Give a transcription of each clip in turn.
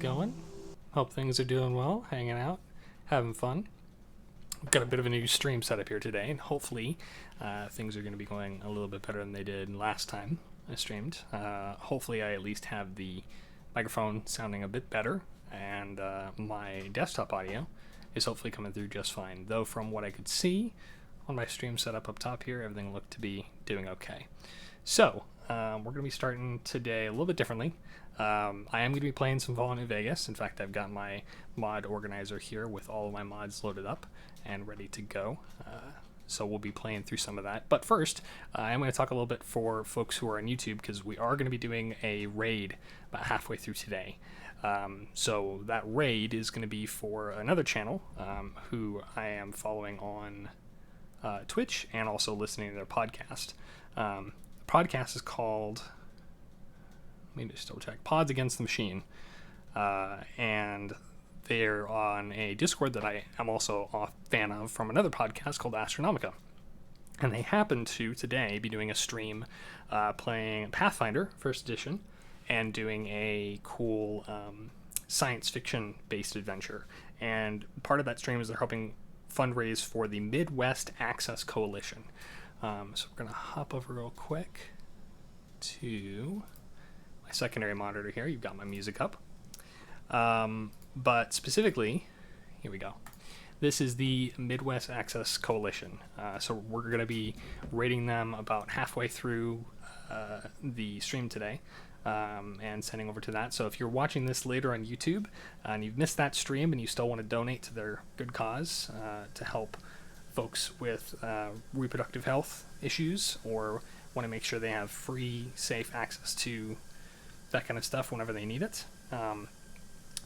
going? Hope things are doing well, hanging out, having fun. We've got a bit of a new stream set up here today, and hopefully things are going to be going a little bit better than they did last time I streamed. Hopefully I at least have the microphone sounding a bit better, and my desktop audio is hopefully coming through just fine. Though from what I could see on my stream setup up top here, everything looked to be doing okay. So, we're going to be starting today a little bit differently. I am going to be playing some Fallout New Vegas. In fact, I've got my mod organizer here with all of my mods loaded up and ready to go. So we'll be playing through some of that. But first, I'm going to talk a little bit for folks who are on YouTube, because we are going to be doing a raid about halfway through today. So that raid is going to be for another channel who I am following on Twitch and also listening to their podcast. The podcast is called, let me just double check, Pods Against the Machine. And they're on a Discord that I am also a fan of from another podcast called Astronomica. And they happen to today be doing a stream playing Pathfinder First Edition and doing a cool science fiction based adventure. And part of that stream is they're helping fundraise for the Midwest Access Coalition. So we're going to hop over real quick to my secondary monitor here. You've got my music up. But specifically, here we go. This is the Midwest Access Coalition. So we're going to be rating them about halfway through the stream today and sending over to that. So if you're watching this later on YouTube and you've missed that stream and you still want to donate to their good cause to help folks with reproductive health issues, or want to make sure they have free, safe access to that kind of stuff whenever they need it,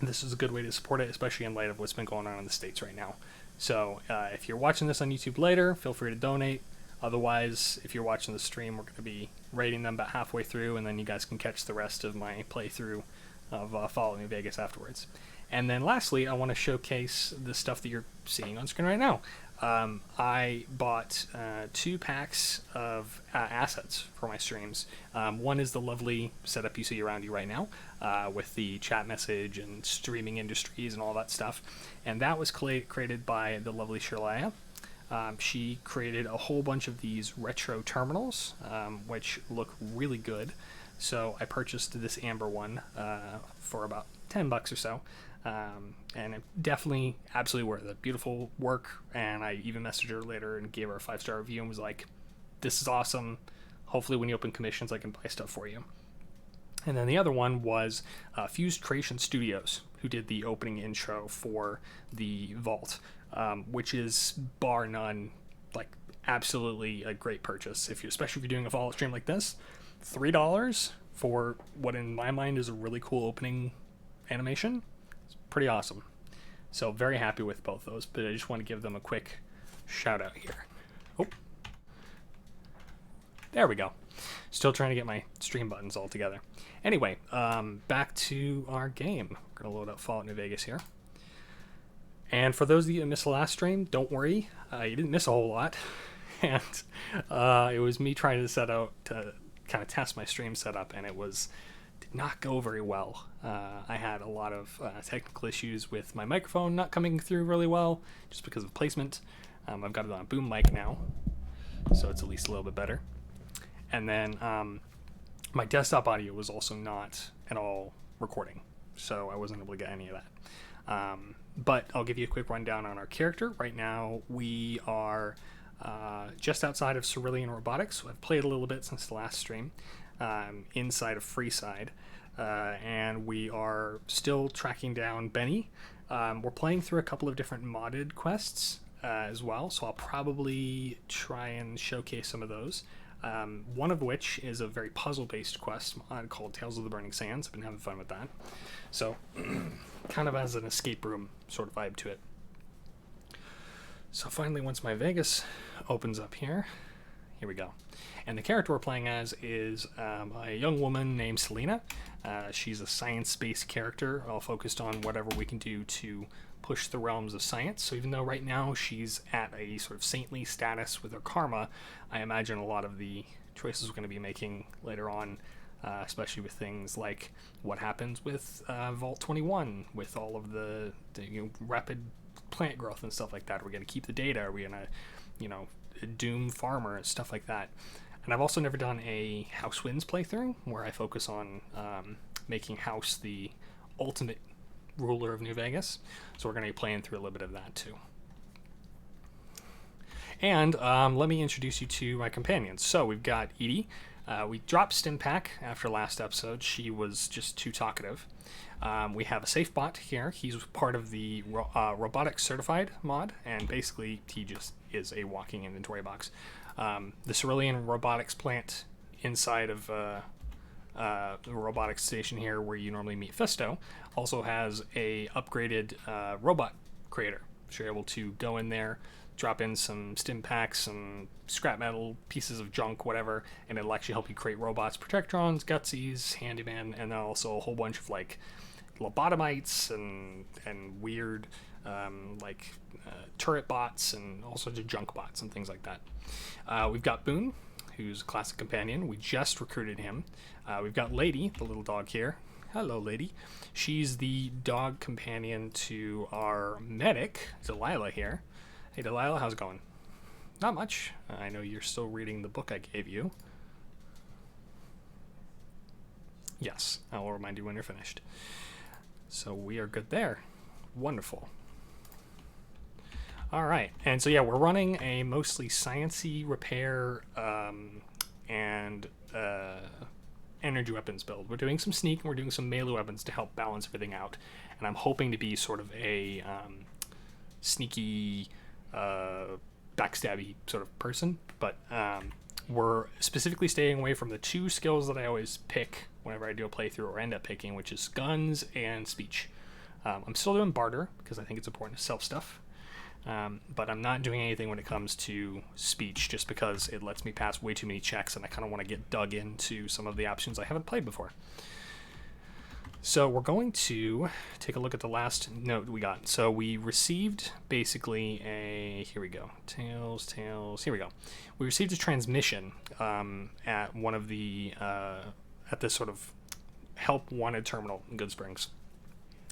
this is a good way to support it, especially in light of what's been going on in the States right now. So if you're watching this on YouTube later, feel free to donate. Otherwise, if you're watching the stream, we're going to be rating them about halfway through, and then you guys can catch the rest of my playthrough of Fallout New Vegas afterwards. And then lastly, I want to showcase the stuff that you're seeing on screen right now. I bought 2 packs of assets for my streams. One is the lovely setup you see around you right now with the chat message and streaming industries and all that stuff. And that was created by the lovely Shirlaya. She created a whole bunch of these retro terminals, which look really good. So I purchased this amber one for about $10 or so. And it definitely absolutely worth it. Beautiful work, and I even messaged her later and gave her a 5-star review and was like, this is awesome. Hopefully when you open commissions I can buy stuff for you. And then the other one was Fused Creation Studios, who did the opening intro for the Vault, which is bar none, like absolutely a great purchase. Especially if you're doing a Fallout stream like this, $3 for what in my mind is a really cool opening animation. Pretty awesome. So very happy with both those, but I just want to give them a quick shout out here. Oh, there we go. Still trying to get my stream buttons all together. Anyway, back to our game. We're going to load up Fallout New Vegas here. And for those of you who missed the last stream, don't worry. You didn't miss a whole lot. And it was me trying to set out to kind of test my stream setup, and it did not go very well. I had a lot of technical issues with my microphone not coming through really well, just because of placement. I've got it on a boom mic now, so it's at least a little bit better. And then my desktop audio was also not at all recording, so I wasn't able to get any of that. But I'll give you a quick rundown on our character. Right now we are just outside of Cerulean Robotics, so I've played a little bit since the last stream, inside of Freeside, and we are still tracking down Benny. We're playing through a couple of different modded quests as well, so I'll probably try and showcase some of those. One of which is a very puzzle-based quest mod called Tales of the Burning Sands. I've been having fun with that. So, kind of has an escape room sort of vibe to it. So finally, once my Vegas opens up here we go. And the character we're playing as is a young woman named Selena. She's a science-based character, all focused on whatever we can do to push the realms of science. So even though right now she's at a sort of saintly status with her karma, I imagine a lot of the choices we're going to be making later on especially with things like what happens with Vault 21, with all of the rapid plant growth and stuff like that. Are we going to keep the data? Are we going to, doom farmer and stuff like that? And I've also never done a House Winds playthrough where I focus on making House the ultimate ruler of New Vegas. So we're going to be playing through a little bit of that too. And let me introduce you to my companions. So we've got Edie. We dropped Stimpack after last episode. She was just too talkative. We have a safe bot here. He's part of the robotics certified mod, and basically he just is a walking inventory box. The Cerulean robotics plant inside of the robotics station here, where you normally meet Fisto, also has a upgraded robot creator. So you're able to go in there, drop in some stim packs, some scrap metal, pieces of junk, whatever, and it'll actually help you create robots, Protectrons, Gutsies, Handyman, and then also a whole bunch of like lobotomites and weird turret bots and all sorts of junk bots and things like that. We've got Boone, who's a classic companion. We just recruited him. We've got Lady, the little dog here. Hello, Lady. She's the dog companion to our medic, Delilah here. Hey, Delilah, how's it going? Not much. I know you're still reading the book I gave you. Yes, I will remind you when you're finished. So we are good there. Wonderful. All right, and so yeah, we're running a mostly sciencey repair and energy weapons build. We're doing some sneak and we're doing some melee weapons to help balance everything out. And I'm hoping to be sort of a sneaky, backstabby sort of person. But we're specifically staying away from the two skills that I always pick whenever I do a playthrough or end up picking, which is guns and speech. I'm still doing barter because I think it's important to sell stuff. But I'm not doing anything when it comes to speech just because it lets me pass way too many checks and I kind of want to get dug into some of the options I haven't played before. So we're going to take a look at the last note we got. So we received basically here we go, tails, here we go. We received a transmission at one of the, at this sort of help wanted terminal in Good Springs.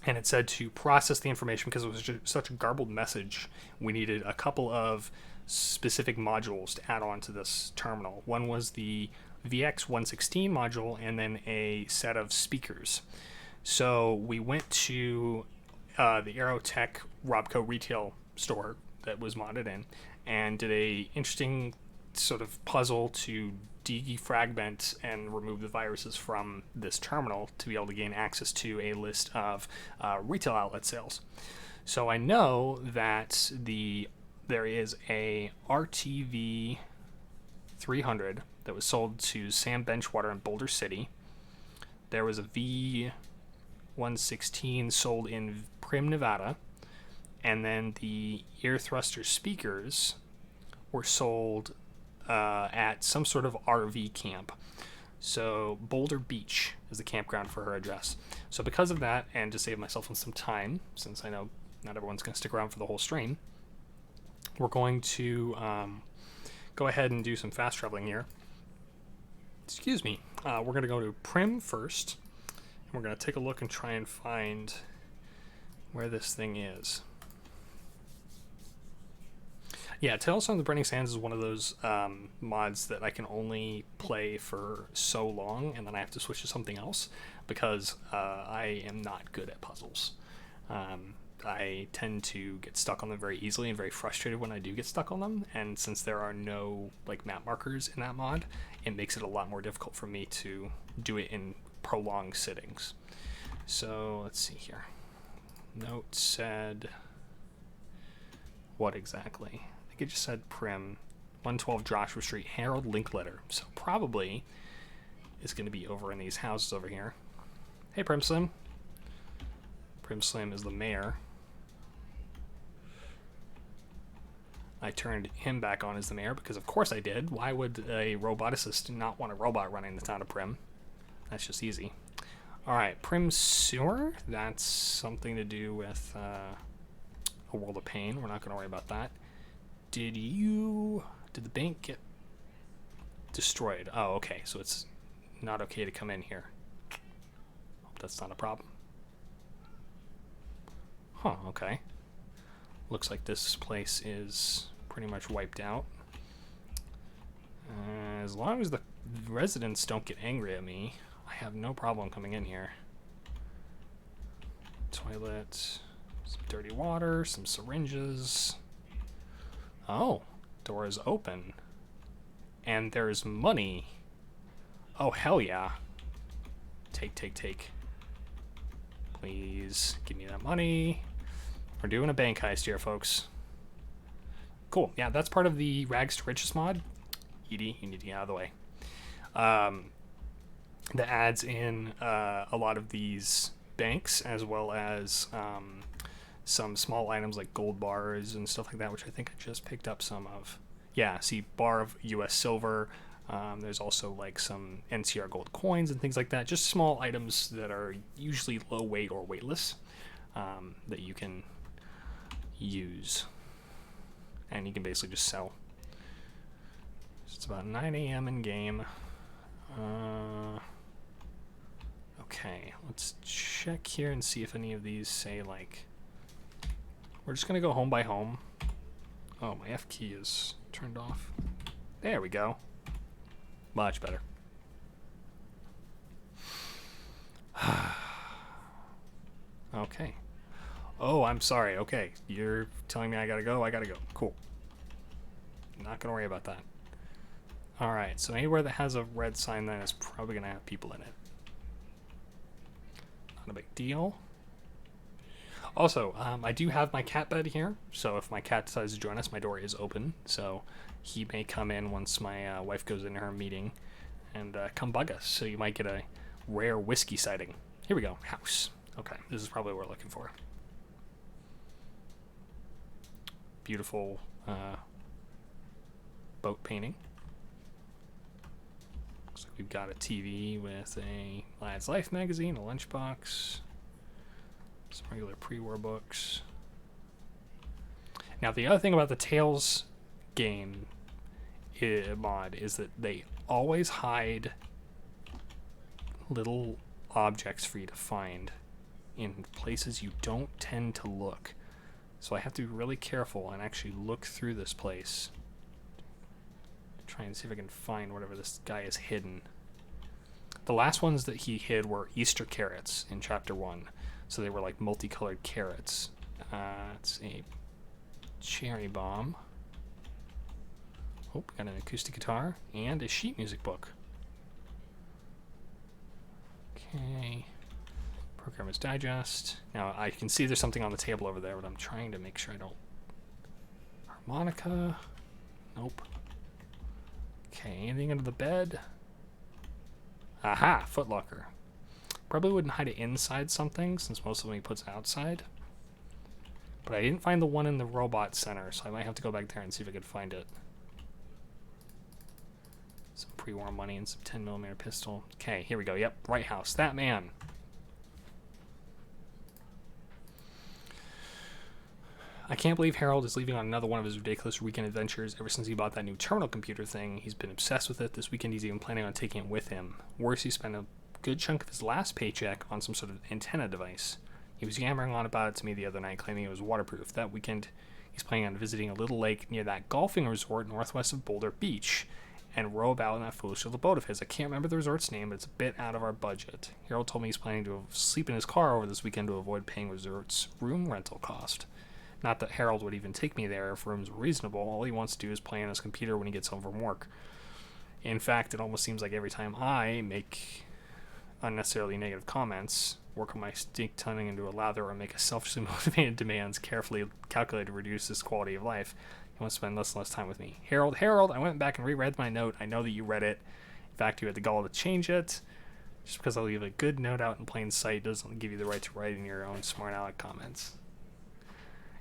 And it said to process the information because it was just such a garbled message. We needed a couple of specific modules to add on to this terminal. One was the VX116 module and then a set of speakers. So we went to the Aerotech Robco retail store that was modded in and did a interesting sort of puzzle to defragment and remove the viruses from this terminal to be able to gain access to a list of retail outlet sales. So I know that there is a RTV 300 that was sold to Sam Benchwater in Boulder City. There was a V116 sold in Prim, Nevada, and then the ear thruster speakers were sold at some sort of RV camp. So Boulder Beach is the campground for her address. So because of that, and to save myself some time, since I know not everyone's going to stick around for the whole stream, we're going to go ahead and do some fast traveling here. Excuse me. We're going to go to Prim first, and we're going to take a look and try and find where this thing is. Yeah, Tales from the Burning Sands is one of those mods that I can only play for so long, and then I have to switch to something else because I am not good at puzzles. I tend to get stuck on them very easily and very frustrated when I do get stuck on them, and since there are no like map markers in that mod, it makes it a lot more difficult for me to do it in prolonged sittings. So let's see here. Note said what exactly? I think it just said Prim, 112 Joshua Street, Harold Linkletter. So probably it's going to be over in these houses over here. Hey, Prim Slim. Prim Slim is the mayor. I turned him back on as the mayor because of course I did. Why would a roboticist not want a robot running the town of Prim? That's just easy. Alright, Prim Sewer. That's something to do with A World of Pain. We're not going to worry about that. Did the bank get destroyed? Oh, okay. So it's not okay to come in here. Hope that's not a problem. Huh, okay. Looks like this place is pretty much wiped out. As long as the residents don't get angry at me, I have no problem coming in here. Toilet, some dirty water, some syringes. Oh, door is open. And there's money. Oh, hell yeah. Take. Please give me that money. We're doing a bank heist here, folks. Cool. Yeah, that's part of the Rags to Riches mod. Edie, you need to get out of the way. That adds in a lot of these banks, as well as some small items like gold bars and stuff like that, which I think I just picked up some of. Yeah, see, bar of US silver. There's also like some NCR gold coins and things like that. Just small items that are usually low weight or weightless that you can use. And you can basically just sell. It's about 9 a.m. in game. Okay, let's check here and see if any of these say like... We're just going to go home by home. Oh, my F key is turned off. There we go. Much better. Okay. Oh, I'm sorry. Okay, you're telling me I gotta go? I gotta go. Cool. Not gonna worry about that. Alright, so anywhere that has a red sign then is probably gonna have people in it. Not a big deal. Also, I do have my cat bed here, so if my cat decides to join us, my door is open, so he may come in once my wife goes into her meeting and come bug us, so you might get a rare whiskey sighting. Here we go, house. Okay, this is probably what we're looking for. Beautiful boat painting. Looks like we've got a TV with a Lad's Life magazine, a lunchbox, some regular pre-war books. Now, the other thing about the Tales game mod is that they always hide little objects for you to find in places you don't tend to look. So I have to be really careful and actually look through this place to try and see if I can find whatever this guy is hidden. The last ones that he hid were Easter carrots in Chapter 1. So they were like multicolored carrots. It's a cherry bomb. Oh, got an acoustic guitar and a sheet music book. Okay. Programmer's Digest. Now I can see there's something on the table over there, but I'm trying to make sure I don't... Harmonica. Nope. Okay, anything under the bed? Aha! Footlocker. Probably wouldn't hide it inside something, since most of them he puts outside. But I didn't find the one in the robot center, so I might have to go back there and see if I could find it. Some pre-war money and some 10mm pistol. Okay, here we go. Yep, right house. That man. I can't believe Harold is leaving on another one of his ridiculous weekend adventures. Ever since he bought that new terminal computer thing, he's been obsessed with it. This weekend he's even planning on taking it with him. Worse, he spent a good chunk of his last paycheck on some sort of antenna device. He was yammering on about it to me the other night, claiming it was waterproof. That weekend, he's planning on visiting a little lake near that golfing resort northwest of Boulder Beach and row about in that foolish little boat of his. I can't remember the resort's name, but it's a bit out of our budget. Harold told me he's planning to sleep in his car over this weekend to avoid paying resort's room rental cost. Not that Harold would even take me there if rooms were reasonable. All he wants to do is play on his computer when he gets home from work. In fact, it almost seems like every time I make unnecessarily negative comments, work on my stink tongue into a lather, or make a selfishly motivated demands carefully calculated to reduce his quality of life, he wants to spend less and less time with me. Harold, I went back and reread my note. I know that you read it. In fact, you had the gall to change it. Just because I'll leave a good note out in plain sight doesn't give you the right to write in your own smart aleck comments.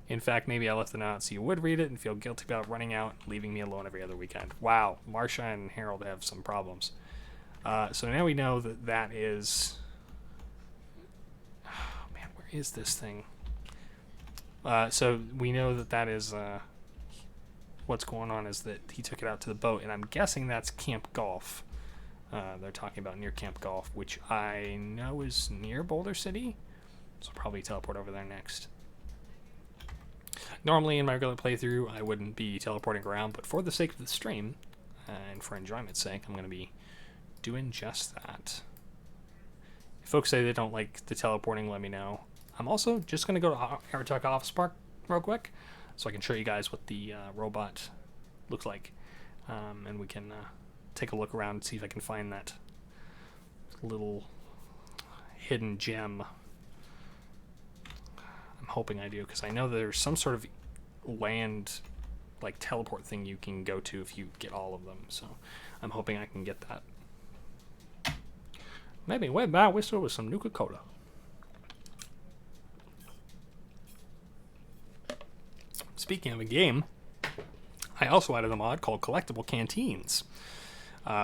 In fact, maybe I left the note out so you would read it and feel guilty about running out and leaving me alone every other weekend. Wow, Marsha and Harold have some problems. So now we know that that is... Oh, man, where is this thing? So we know that that is... what's going on is that he took it out to the boat, and I'm guessing that's Camp Golf. they're talking about near Camp Golf, which I know is near Boulder City, so I'll probably teleport over there next. Normally in my regular playthrough I wouldn't be teleporting around, but for the sake of the stream and for enjoyment's sake, I'm going to be doing just that. If folks say they don't like the teleporting, let me know. I'm also just going to go to Aratuk Office Park real quick so I can show you guys what the robot looks like, and we can take a look around and see if I can find that little hidden gem. I'm hoping I do, because I know there's some sort of land like teleport thing you can go to if you get all of them, so I'm hoping I can get that. Maybe way back whistle with some Nuka-Cola. Speaking of a game, I also added a mod called Collectible Canteens,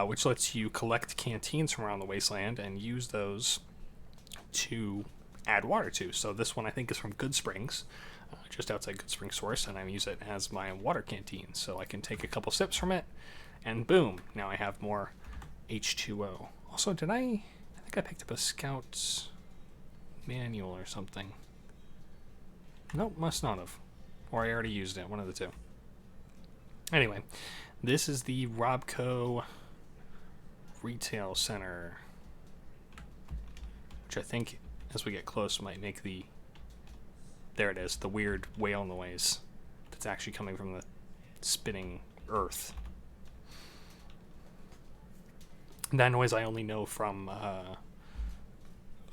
which lets you collect canteens from around the Wasteland and use those to add water to. So this one I think is from Good Springs, just outside Good Springs Source, and I use it as my water canteen. So I can take a couple sips from it, and boom, now I have more H2O. Also, I think I picked up a Scout's manual or something. Nope, must not have. Or I already used it, one of the two. Anyway, this is the Robco Retail Center, which I think, as we get close, might make the... There it is, the weird whale noise that's actually coming from the spinning earth. That noise I only know from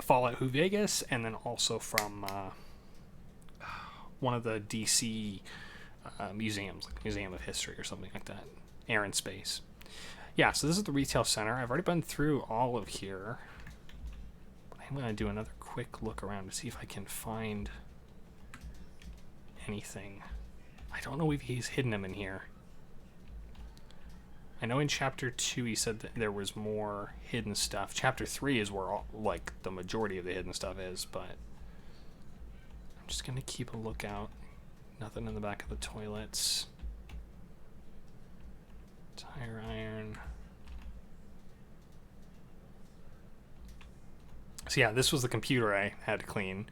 Fallout New Vegas, and then also from one of the DC museums, like Museum of History or something like that. Air and Space. Yeah, so this is the retail center. I've already been through all of here. But I'm going to do another quick look around to see if I can find anything. I don't know if he's hidden them in here. I know in Chapter 2 he said that there was more hidden stuff. Chapter 3 is where all, like, the majority of the hidden stuff is, but I'm just going to keep a lookout. Nothing in the back of the toilets. Tire iron. So yeah, this was the computer I had to clean.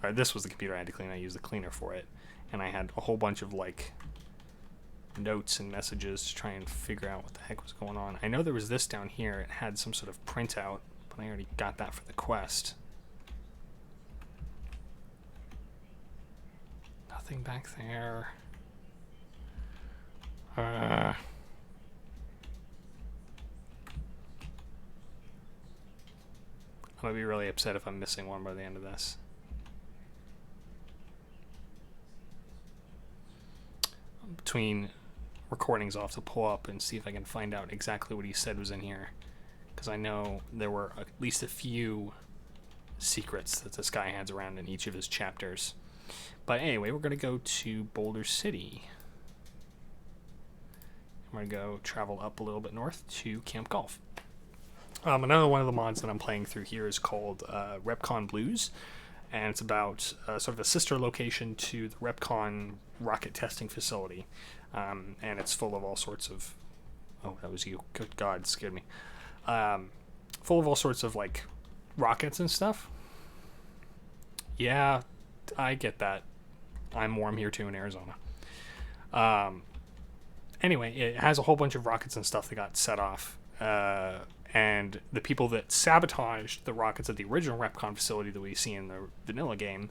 Or this was the computer I had to clean. I used the cleaner for it. And I had a whole bunch of, like, notes and messages to try and figure out what the heck was going on. I know there was this down here. It had some sort of printout, but I already got that for the quest. Nothing back there. I'm gonna be really upset if I'm missing one by the end of this. Between recordings, I'll have to pull up and see if I can find out exactly what he said was in here, because I know there were at least a few secrets that this guy has around in each of his chapters. But anyway, we're going to go to Boulder City. I'm going to go travel up a little bit north to Camp Golf. Another one of the mods that I'm playing through here is called Repcon Blues, and it's about sort of a sister location to the Repcon rocket testing facility, and it's full of all sorts of... Oh, that was you. Good God, it scared me. Full of all sorts of, like, rockets and stuff. Yeah, I get that. I'm warm here too in Arizona. Anyway, it has a whole bunch of rockets and stuff that got set off. And the people that sabotaged the rockets at the original Repcon facility that we see in the vanilla game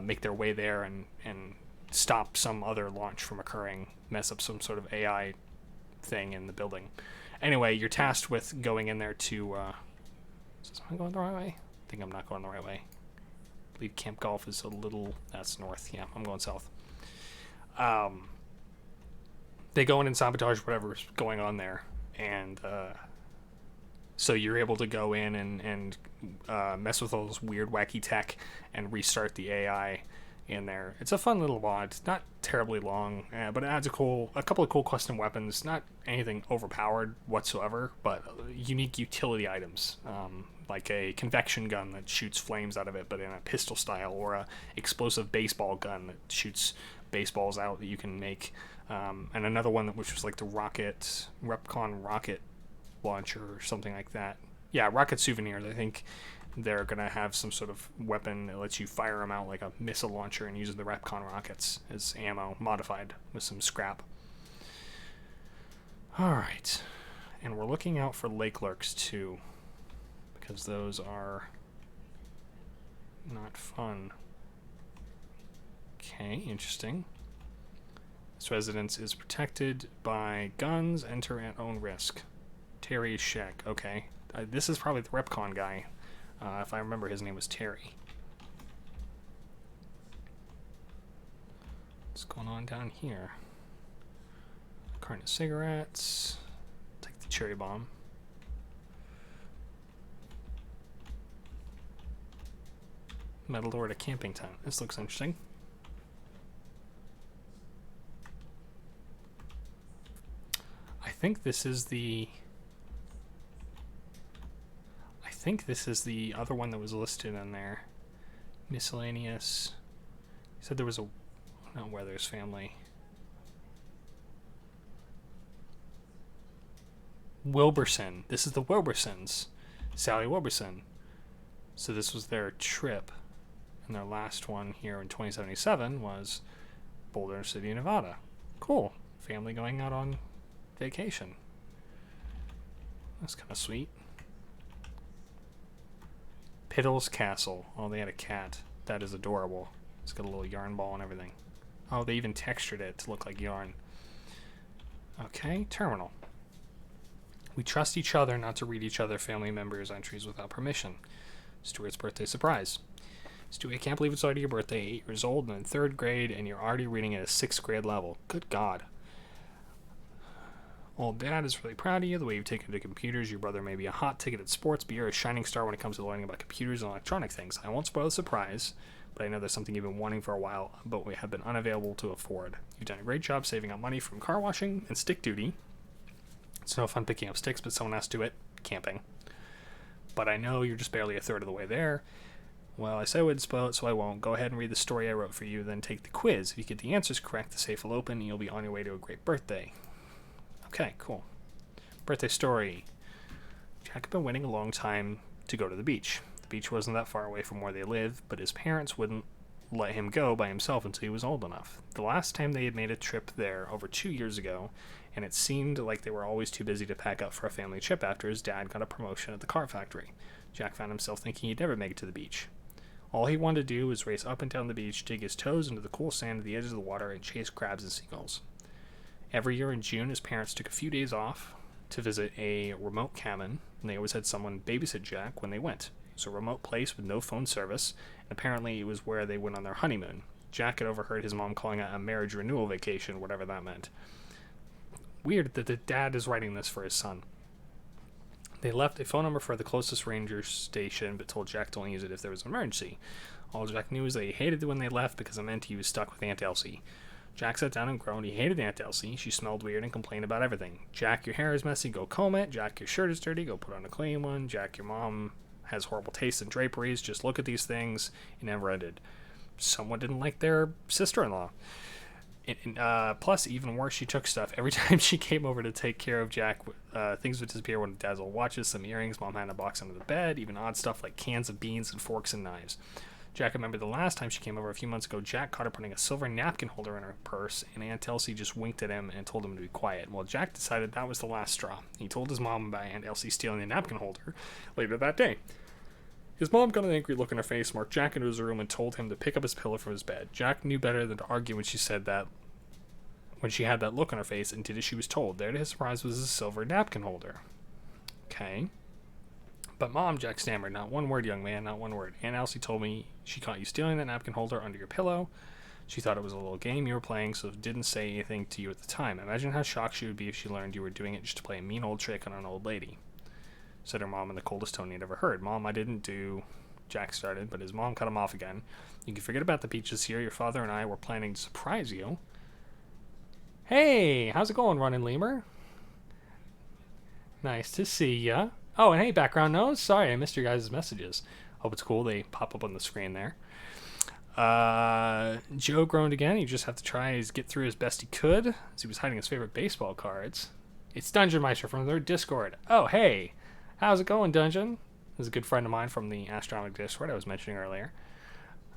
make their way there and stop some other launch from occurring, mess up some sort of AI thing in the building. Anyway, you're tasked with going in there to... am I going the right way? I think I'm not going the right way. I believe Camp Golf is a little... That's north. Yeah, I'm going south. They go in and sabotage whatever's going on there. And so you're able to go in and mess with all this weird, wacky tech and restart the AI in there. It's a fun little mod. It's not terribly long, but it adds a couple of cool custom weapons. Not anything overpowered whatsoever, but unique utility items. Like a convection gun that shoots flames out of it, but in a pistol style, or a explosive baseball gun that shoots baseballs out that you can make, and another one which was like the Repcon rocket launcher or something like that. Yeah, rocket souvenirs. I think they're going to have some sort of weapon that lets you fire them out like a missile launcher and use the Repcon rockets as ammo, modified with some scrap. Alright. And we're looking out for lake lurks too, because those are not fun. Okay, interesting. This residence is protected by guns. Enter at own risk. Terry Sheck. Okay. This is probably the Repcon guy. If I remember, his name was Terry. What's going on down here? Carton of cigarettes. Take the cherry bomb. Metal door at a camping tent. This looks interesting. I think this is the other one that was listed in there. Miscellaneous. He said there was a Weathers family. Wilburson. This is the Wilbursons. Sally Wilburson. So this was their trip. And their last one here in 2077 was Boulder City, Nevada. Cool. Family going out on vacation. That's kind of sweet. Piddle's Castle. Oh, they had a cat. That is adorable. It's got a little yarn ball and everything. Oh, they even textured it to look like yarn. Okay, terminal. We trust each other not to read each other family members' entries without permission. Stuart's birthday surprise. Stuart, I can't believe it's already your birthday, 8 years old and in 3rd grade, and you're already reading at a 6th grade level. Good God. Old Dad is really proud of you, the way you've taken to computers. Your brother may be a hot ticket at sports, but you're a shining star when it comes to learning about computers and electronic things. I won't spoil the surprise, but I know there's something you've been wanting for a while, but we have been unavailable to afford. You've done a great job saving up money from car washing and stick duty. It's no fun picking up sticks, but someone has to do it. Camping. But I know you're just barely a third of the way there. Well, I said I wouldn't spoil it, so I won't. Go ahead and read the story I wrote for you, then take the quiz. If you get the answers correct, the safe will open, and you'll be on your way to a great birthday. Okay, cool. Birthday story. Jack had been waiting a long time to go to the beach. The beach wasn't that far away from where they lived, but his parents wouldn't let him go by himself until he was old enough. The last time they had made a trip there over 2 years ago, and it seemed like they were always too busy to pack up for a family trip after his dad got a promotion at the car factory. Jack found himself thinking he'd never make it to the beach. All he wanted to do was race up and down the beach, dig his toes into the cool sand at the edge of the water, and chase crabs and seagulls. Every year in June, his parents took a few days off to visit a remote cabin, and they always had someone babysit Jack when they went. It was a remote place with no phone service, and apparently it was where they went on their honeymoon. Jack had overheard his mom calling it a marriage renewal vacation, whatever that meant. Weird that the dad is writing this for his son. They left a phone number for the closest ranger station, but told Jack to only use it if there was an emergency. All Jack knew was that he hated it when they left because it meant he was stuck with Aunt Elsie. Jack sat down and groaned. He hated Aunt Elsie. She smelled weird and complained about everything. Jack, your hair is messy. Go comb it. Jack, your shirt is dirty. Go put on a clean one. Jack, your mom has horrible taste in draperies. Just look at these things. It never ended. Someone didn't like their sister-in-law. Plus, even worse, she took stuff. Every time she came over to take care of Jack, things would disappear. One of Dad's old watches, some earrings. Mom had a box under the bed. Even odd stuff like cans of beans and forks and knives. Jack remembered the last time she came over a few months ago. Jack caught her putting a silver napkin holder in her purse, and Aunt Elsie just winked at him and told him to be quiet. Well, Jack decided that was the last straw. He told his mom about Aunt Elsie stealing the napkin holder later that day. His mom got an angry look on her face, marked Jack into his room, and told him to pick up his pillow from his bed. Jack knew better than to argue when she said that, when she had that look on her face, and did as she was told. There to his surprise was a silver napkin holder. Okay. But Mom, Jack stammered, not one word, young man, not one word. Aunt Elsie told me she caught you stealing that napkin holder under your pillow. She thought it was a little game you were playing, so didn't say anything to you at the time. Imagine how shocked she would be if she learned you were doing it just to play a mean old trick on an old lady, said her mom in the coldest tone he'd ever heard. Mom, I didn't do... Jack started, but his mom cut him off again. You can forget about the beach this year. Your father and I were planning to surprise you. Hey, how's it going, Runnin' Lemur? Nice to see ya. Oh, and hey, background noise. Sorry, I missed your guys' messages. Hope it's cool. They pop up on the screen there. Joe groaned again. He just had to try to get through as best he could, as he was hiding his favorite baseball cards. It's Dungeon Meister from their Discord. Oh, hey. How's it going, Dungeon? This is a good friend of mine from the Astronomic Discord I was mentioning earlier.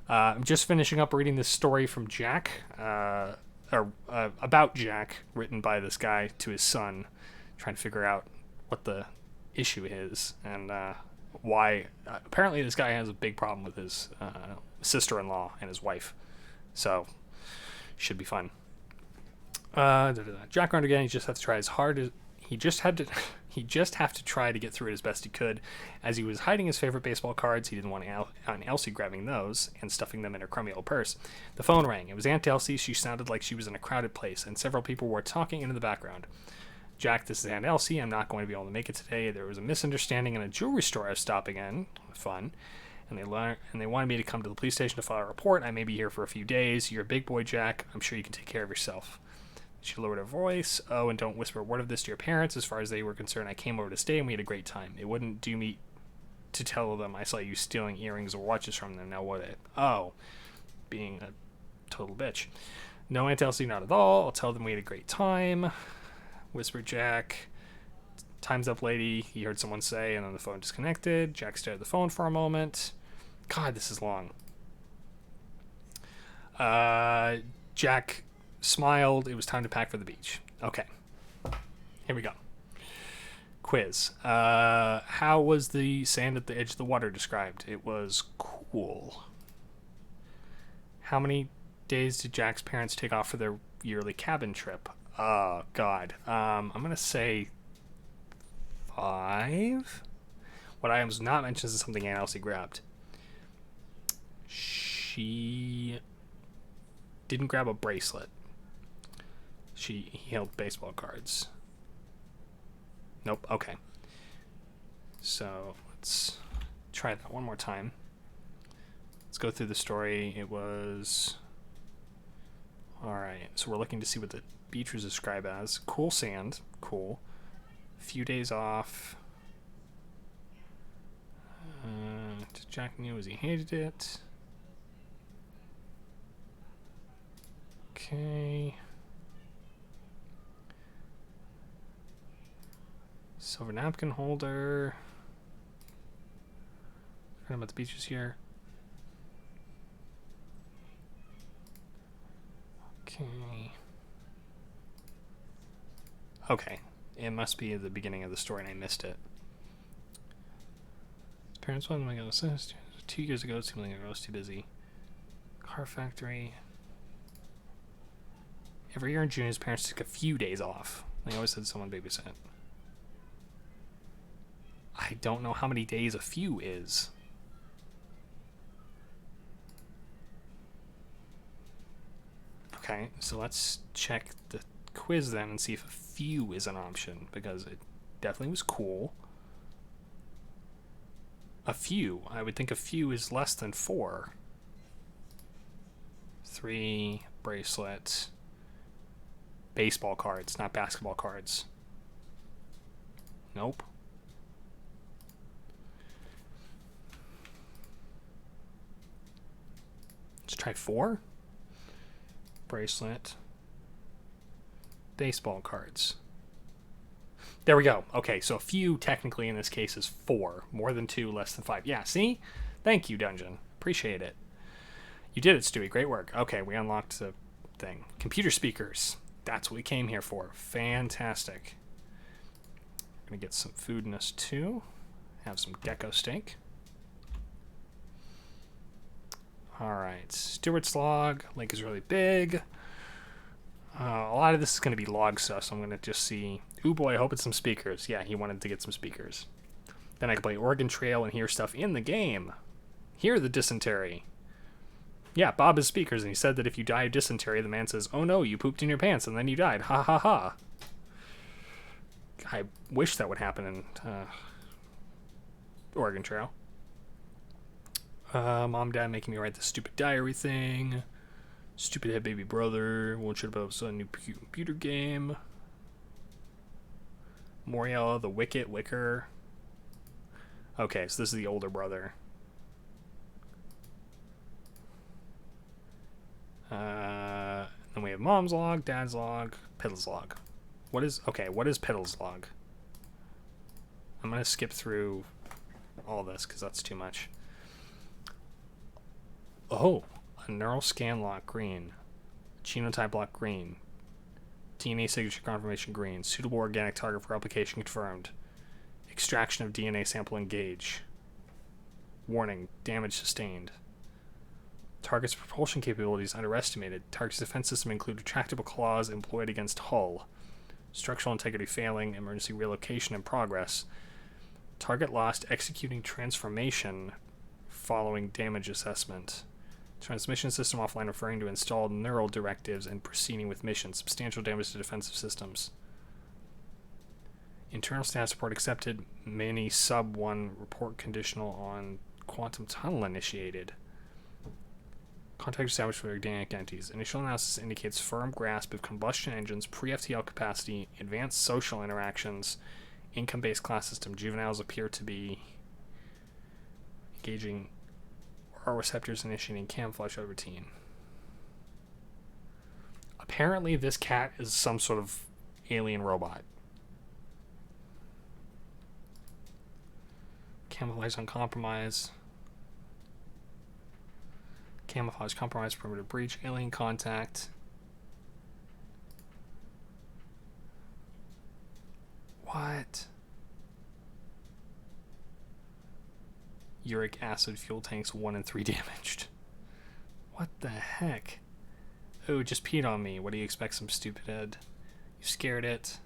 I'm just finishing up reading this story from Jack, about Jack, written by this guy to his son, trying to figure out what the issue is and why. Apparently, this guy has a big problem with his sister-in-law and his wife, so should be fun. Jack Run again. He just had to try as hard as he just have to try to get through it as best he could. As he was hiding his favorite baseball cards, he didn't want Aunt Elsie grabbing those and stuffing them in her crummy old purse. The phone rang. It was Aunt Elsie. She sounded like she was in a crowded place, and several people were talking into the background. Jack, this is Aunt Elsie. I'm not going to be able to make it today. There was a misunderstanding in a jewelry store I was stopping in. Fun. And they wanted me to come to the police station to file a report. I may be here for a few days. You're a big boy, Jack. I'm sure you can take care of yourself. She lowered her voice. Oh, and don't whisper a word of this to your parents. As far as they were concerned, I came over to stay and we had a great time. It wouldn't do me to tell them I saw you stealing earrings or watches from them. Now would it? Oh, being a total bitch. No, Aunt Elsie, not at all. I'll tell them we had a great time. Whispered Jack. Time's up, lady, he heard someone say, and then the phone disconnected. Jack stared at the phone for a moment. God, this is long. Jack smiled. It was time to pack for the beach. Okay. Here we go. Quiz. How was the sand at the edge of the water described? It was cool. How many days did Jack's parents take off for their yearly cabin trip? Oh, God. I'm going to say 5. What I was not mentioned is something Aunt Elsie grabbed. She didn't grab a bracelet. He held baseball cards. Nope. Okay. So let's try that one more time. Let's go through the story. It was... Alright, so we're looking to see what the beach was described as. Cool sand. Cool. Few days off. Jack knew as he hated it. Okay. Silver napkin holder. Forgot about the beaches here. Okay. Okay. It must be at the beginning of the story and I missed it. His parents wanted him to go 2 years ago. It seemed like I was too busy. Car factory. Every year in June, his parents took a few days off. They always had someone babysit. I don't know how many days a few is. Okay, so let's check the quiz then and see if a few is an option, because it definitely was cool. A few. I would think a few is less than 4. 3 bracelets. Baseball cards, not basketball cards. Nope. Let's try 4. Bracelet. Baseball cards. There we go. Okay, so a few technically in this case is 4. More than 2, less than 5. Yeah, see? Thank you, Dungeon. Appreciate it. You did it, Stewie. Great work. Okay, we unlocked the thing. Computer speakers. That's what we came here for. Fantastic. I'm going to get some food in us too. Have some gecko steak. Alright. Stewart's log. Lake is really big. A lot of this is going to be log stuff, so I'm going to just see... Ooh boy, I hope it's some speakers. Yeah, he wanted to get some speakers. Then I can play Oregon Trail and hear stuff in the game. Hear the dysentery. Yeah, Bob has speakers, and he said that if you die of dysentery, the man says, "Oh no, you pooped in your pants, and then you died. Ha ha ha." I wish that would happen in Oregon Trail. Mom, Dad making me write this stupid diary thing. Stupid head baby brother. Won't shut up about a new computer game. Moriella, the Wicket, Wicker. Okay, so this is the older brother. Then we have Mom's log, Dad's log, Piddle's log. What is... Okay, what is Piddle's log? I'm going to skip through all this because that's too much. Oh, a neural scan lock green. Genotype lock green. DNA signature confirmation green. Suitable organic target for replication confirmed. Extraction of DNA sample engage. Warning, damage sustained. Target's propulsion capabilities underestimated. Target's defense system include retractable claws employed against hull. Structural integrity failing. Emergency relocation in progress. Target lost executing transformation following damage assessment. Transmission system offline referring to installed neural directives and proceeding with mission. Substantial damage to defensive systems. Internal status report accepted. Mini sub 1 report conditional on quantum tunnel initiated. Contact established with organic entities. Initial analysis indicates firm grasp of combustion engines, pre-FTL capacity, advanced social interactions, income-based class system. Juveniles appear to be engaging our receptors initiating camouflage routine. Apparently this cat is some sort of alien robot. Camouflage uncompromised. Camouflage compromise, perimeter breach, alien contact. What? Uric acid fuel tanks 1 and 3 damaged. What the heck? Oh, it just peed on me. What do you expect, some stupid head? You scared it.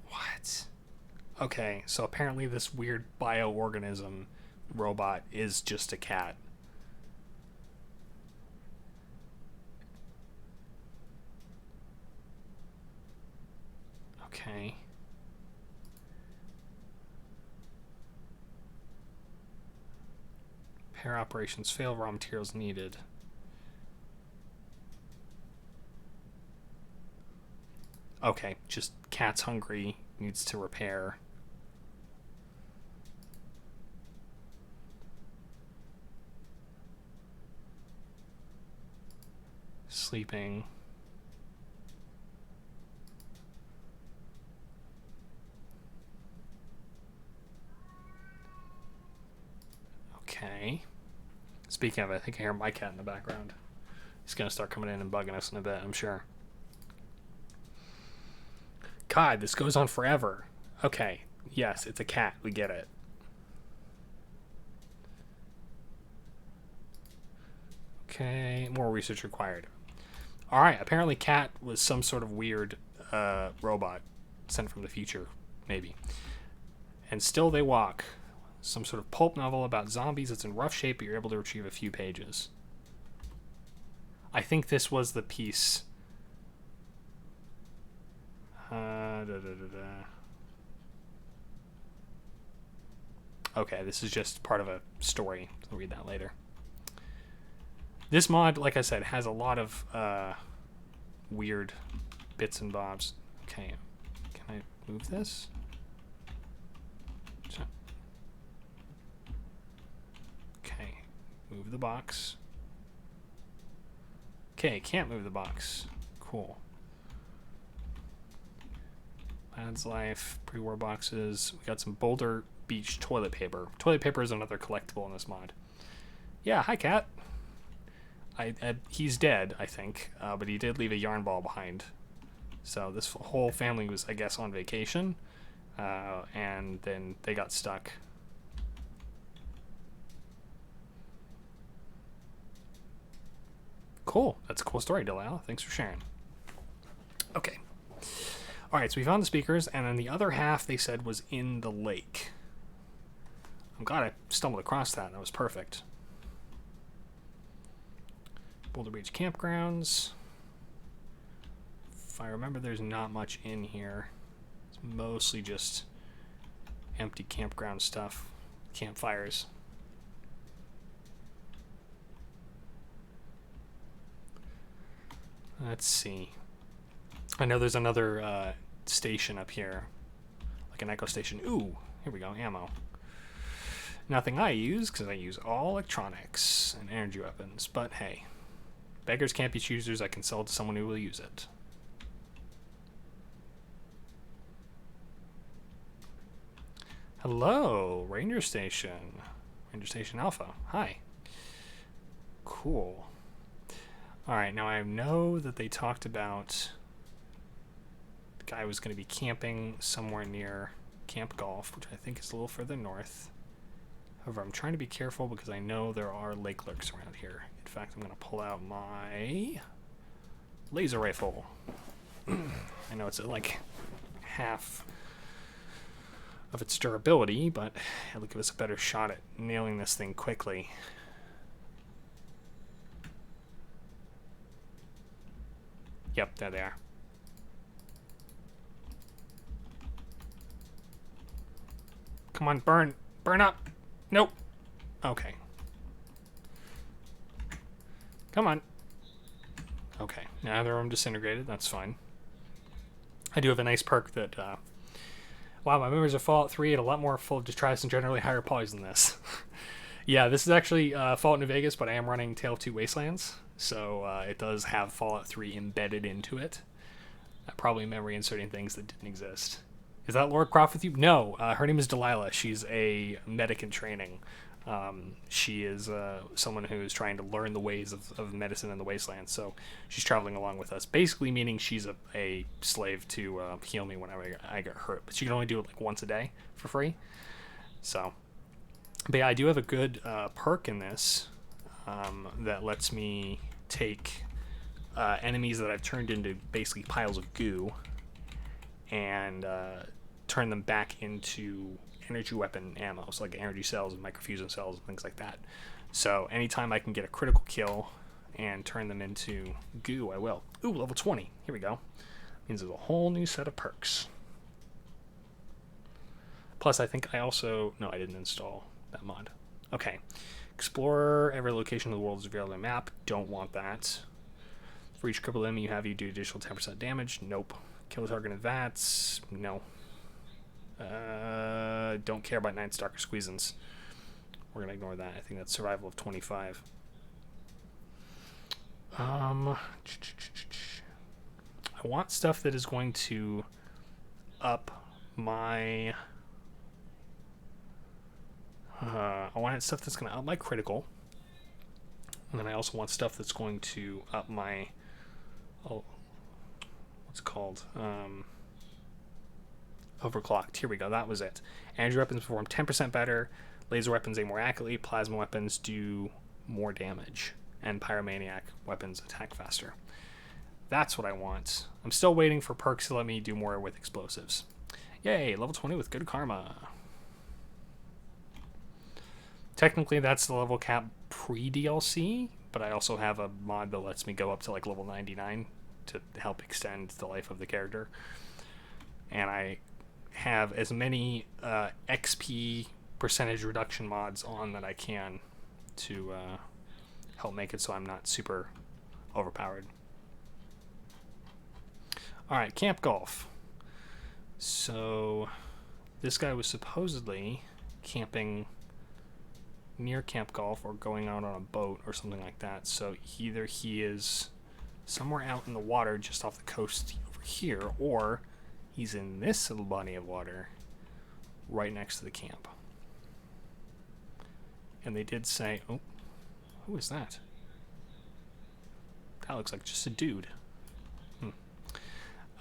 What? Okay, so apparently this weird bioorganism robot is just a cat. Okay. Repair operations fail, raw materials needed. Okay, just cat's hungry, needs to repair. Sleeping. Okay. Speaking of it, I think I hear my cat in the background. He's going to start coming in and bugging us in a bit, I'm sure. God, this goes on forever. Okay. Yes, it's a cat. We get it. Okay. More research required. Alright, apparently Cat was some sort of weird robot sent from the future, maybe. And still they walk. Some sort of pulp novel about zombies. It's in rough shape, but you're able to retrieve a few pages. I think this was the piece. Okay, this is just part of a story. I'll read that later. This mod, like I said, has a lot of weird bits and bobs. Okay, can I move this? Okay, move the box. Okay, can't move the box. Cool. Lad's Life, pre-war boxes. We got some Boulder Beach toilet paper. Toilet paper is another collectible in this mod. Yeah, hi, Cat. He's dead, I think, but he did leave a yarn ball behind. So this whole family was, I guess, on vacation, and then they got stuck. Cool. That's a cool story, Delisle. Thanks for sharing. Okay. All right, so we found the speakers, and then the other half, they said, was in the lake. I'm glad I stumbled across that. That was perfect. Boulder Beach campgrounds. If I remember, there's not much in here. It's mostly just empty campground stuff. Campfires. Let's see. I know there's another station up here. Like an echo station. Ooh, here we go, ammo. Nothing I use, because I use all electronics and energy weapons. But hey, Beggars can't be choosers. I can sell it to someone who will use it. Hello, Ranger Station. Ranger Station Alpha. Hi. Cool. Alright, now I know that they talked about the guy was going to be camping somewhere near Camp Golf, which I think is a little further north. However, I'm trying to be careful because I know there are lake lurks around here. In fact, I'm going to pull out my laser rifle. I know it's at like half of its durability, but it'll give us a better shot at nailing this thing quickly. Yep, there they are. Come on, burn. Burn up. Nope. Okay. Come on. Okay, now they're disintegrated. That's fine. I do have a nice perk that, wow, my memories of Fallout 3 had a lot more full detritus and generally higher poison than this. Yeah, this is actually Fallout New Vegas, but I am running Tale of Two Wastelands, so it does have Fallout 3 embedded into it. Probably memory inserting things that didn't exist. Is that Laura Croft with you? No, her name is Delilah. She's a medic in training. She is someone who is trying to learn the ways of medicine in the Wasteland, so she's traveling along with us. Basically meaning she's a slave to heal me whenever I get hurt. But she can only do it like once a day for free. So, but yeah, I do have a good perk in this that lets me take enemies that I've turned into basically piles of goo and turn them back into energy weapon ammo, so like energy cells and microfusion cells and things like that. So anytime I can get a critical kill and turn them into goo, I will. Ooh, level 20. Here we go. Means there's a whole new set of perks. Plus, I think I also... No, I didn't install that mod. Okay. Explore every location of the world is available on the map. Don't want that. For each crippled enemy you have, you do additional 10% damage. Nope. Kill the target in VATS. No. Don't care about Night Stalker Squeezins. We're going to ignore that. I think that's survival of 25. I want stuff that is going to up my... I want stuff that's going to up my critical. And then I also want stuff that's going to up my... Oh, what's it called? Overclocked. Here we go. That was it. Energy weapons perform 10% better. Laser weapons aim more accurately. Plasma weapons do more damage. And pyromaniac weapons attack faster. That's what I want. I'm still waiting for perks to let me do more with explosives. Yay, level 20 with good karma. Technically, that's the level cap pre-DLC, but I also have a mod that lets me go up to like level 99 to help extend the life of the character. And I have as many XP percentage reduction mods on that I can to help make it so I'm not super overpowered. Alright, Camp Golf. So this guy was supposedly camping near Camp Golf or going out on a boat or something like that. So either he is somewhere out in the water just off the coast over here, or he's in this little body of water right next to the camp. And they did say, oh, who is that? That looks like just a dude.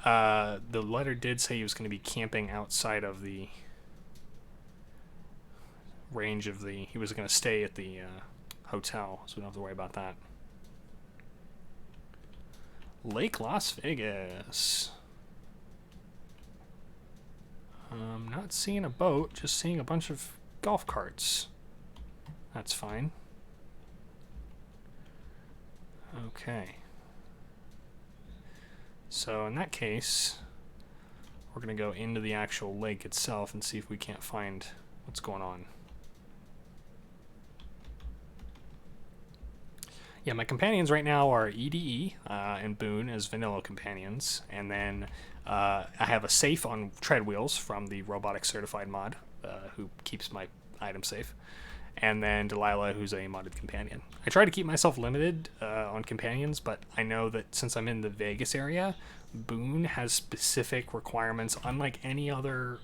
The letter did say he was going to be camping outside of the range of the... He was going to stay at the hotel, so we don't have to worry about that. Lake Las Vegas. I'm not seeing a boat, just seeing a bunch of golf carts. That's fine. Okay. So in that case, we're going to go into the actual lake itself and see if we can't find what's going on. Yeah, my companions right now are EDE and Boone as vanilla companions, and then I have a safe on tread wheels from the Robotic Certified mod, who keeps my items safe, and then Delilah, who's a modded companion. I try to keep myself limited on companions, but I know that since I'm in the Vegas area, Boone has specific requirements, unlike any other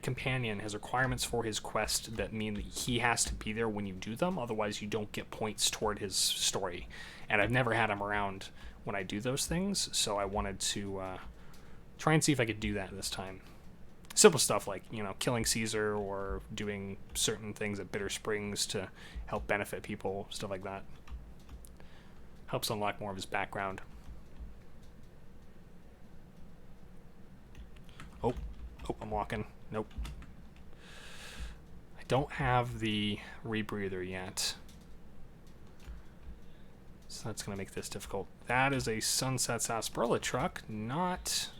companion has requirements for his quest that mean that he has to be there when you do them, otherwise you don't get points toward his story. And I've never had him around when I do those things, so I wanted to try and see if I could do that this time. Simple stuff like, you know, killing Caesar or doing certain things at Bitter Springs to help benefit people, stuff like that. Helps unlock more of his background. Oh, I'm walking. Nope. I don't have the rebreather yet, so that's going to make this difficult. That is a Sunset Sarsaparilla truck, not...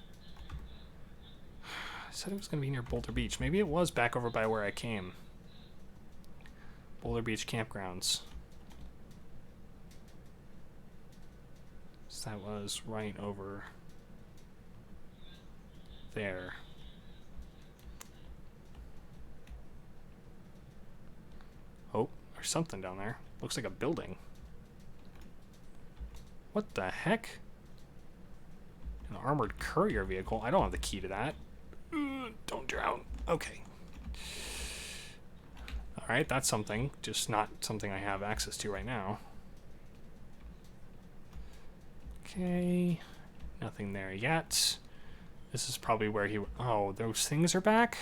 I said it was going to be near Boulder Beach. Maybe it was back over by where I came. Boulder Beach Campgrounds. So that was right over there. Oh, there's something down there. Looks like a building. What the heck? An armored courier vehicle? I don't have the key to that. Don't drown. Okay. Alright, that's something. Just not something I have access to right now. Okay. Nothing there yet. This is probably where he... Oh, those things are back?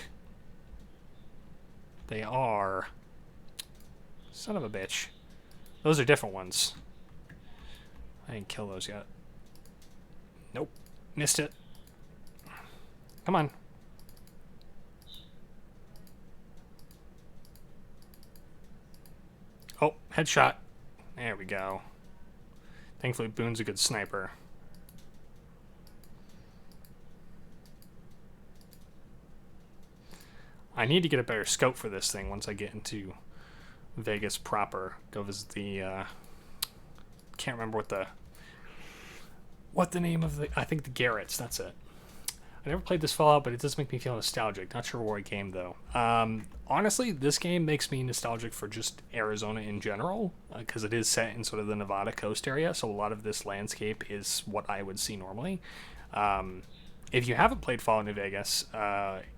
They are. Son of a bitch. Those are different ones. I didn't kill those yet. Nope. Missed it. Come on. Oh, headshot. There we go. Thankfully, Boone's a good sniper. I need to get a better scope for this thing once I get into Vegas proper. Go visit the... can't remember what the name of the... I think the Garretts, that's it. I never played this Fallout, but it does make me feel nostalgic. Not sure what game, though. Honestly, this game makes me nostalgic for just Arizona in general, because it is set in sort of the Nevada coast area, so a lot of this landscape is what I would see normally. If you haven't played Fallout New Vegas,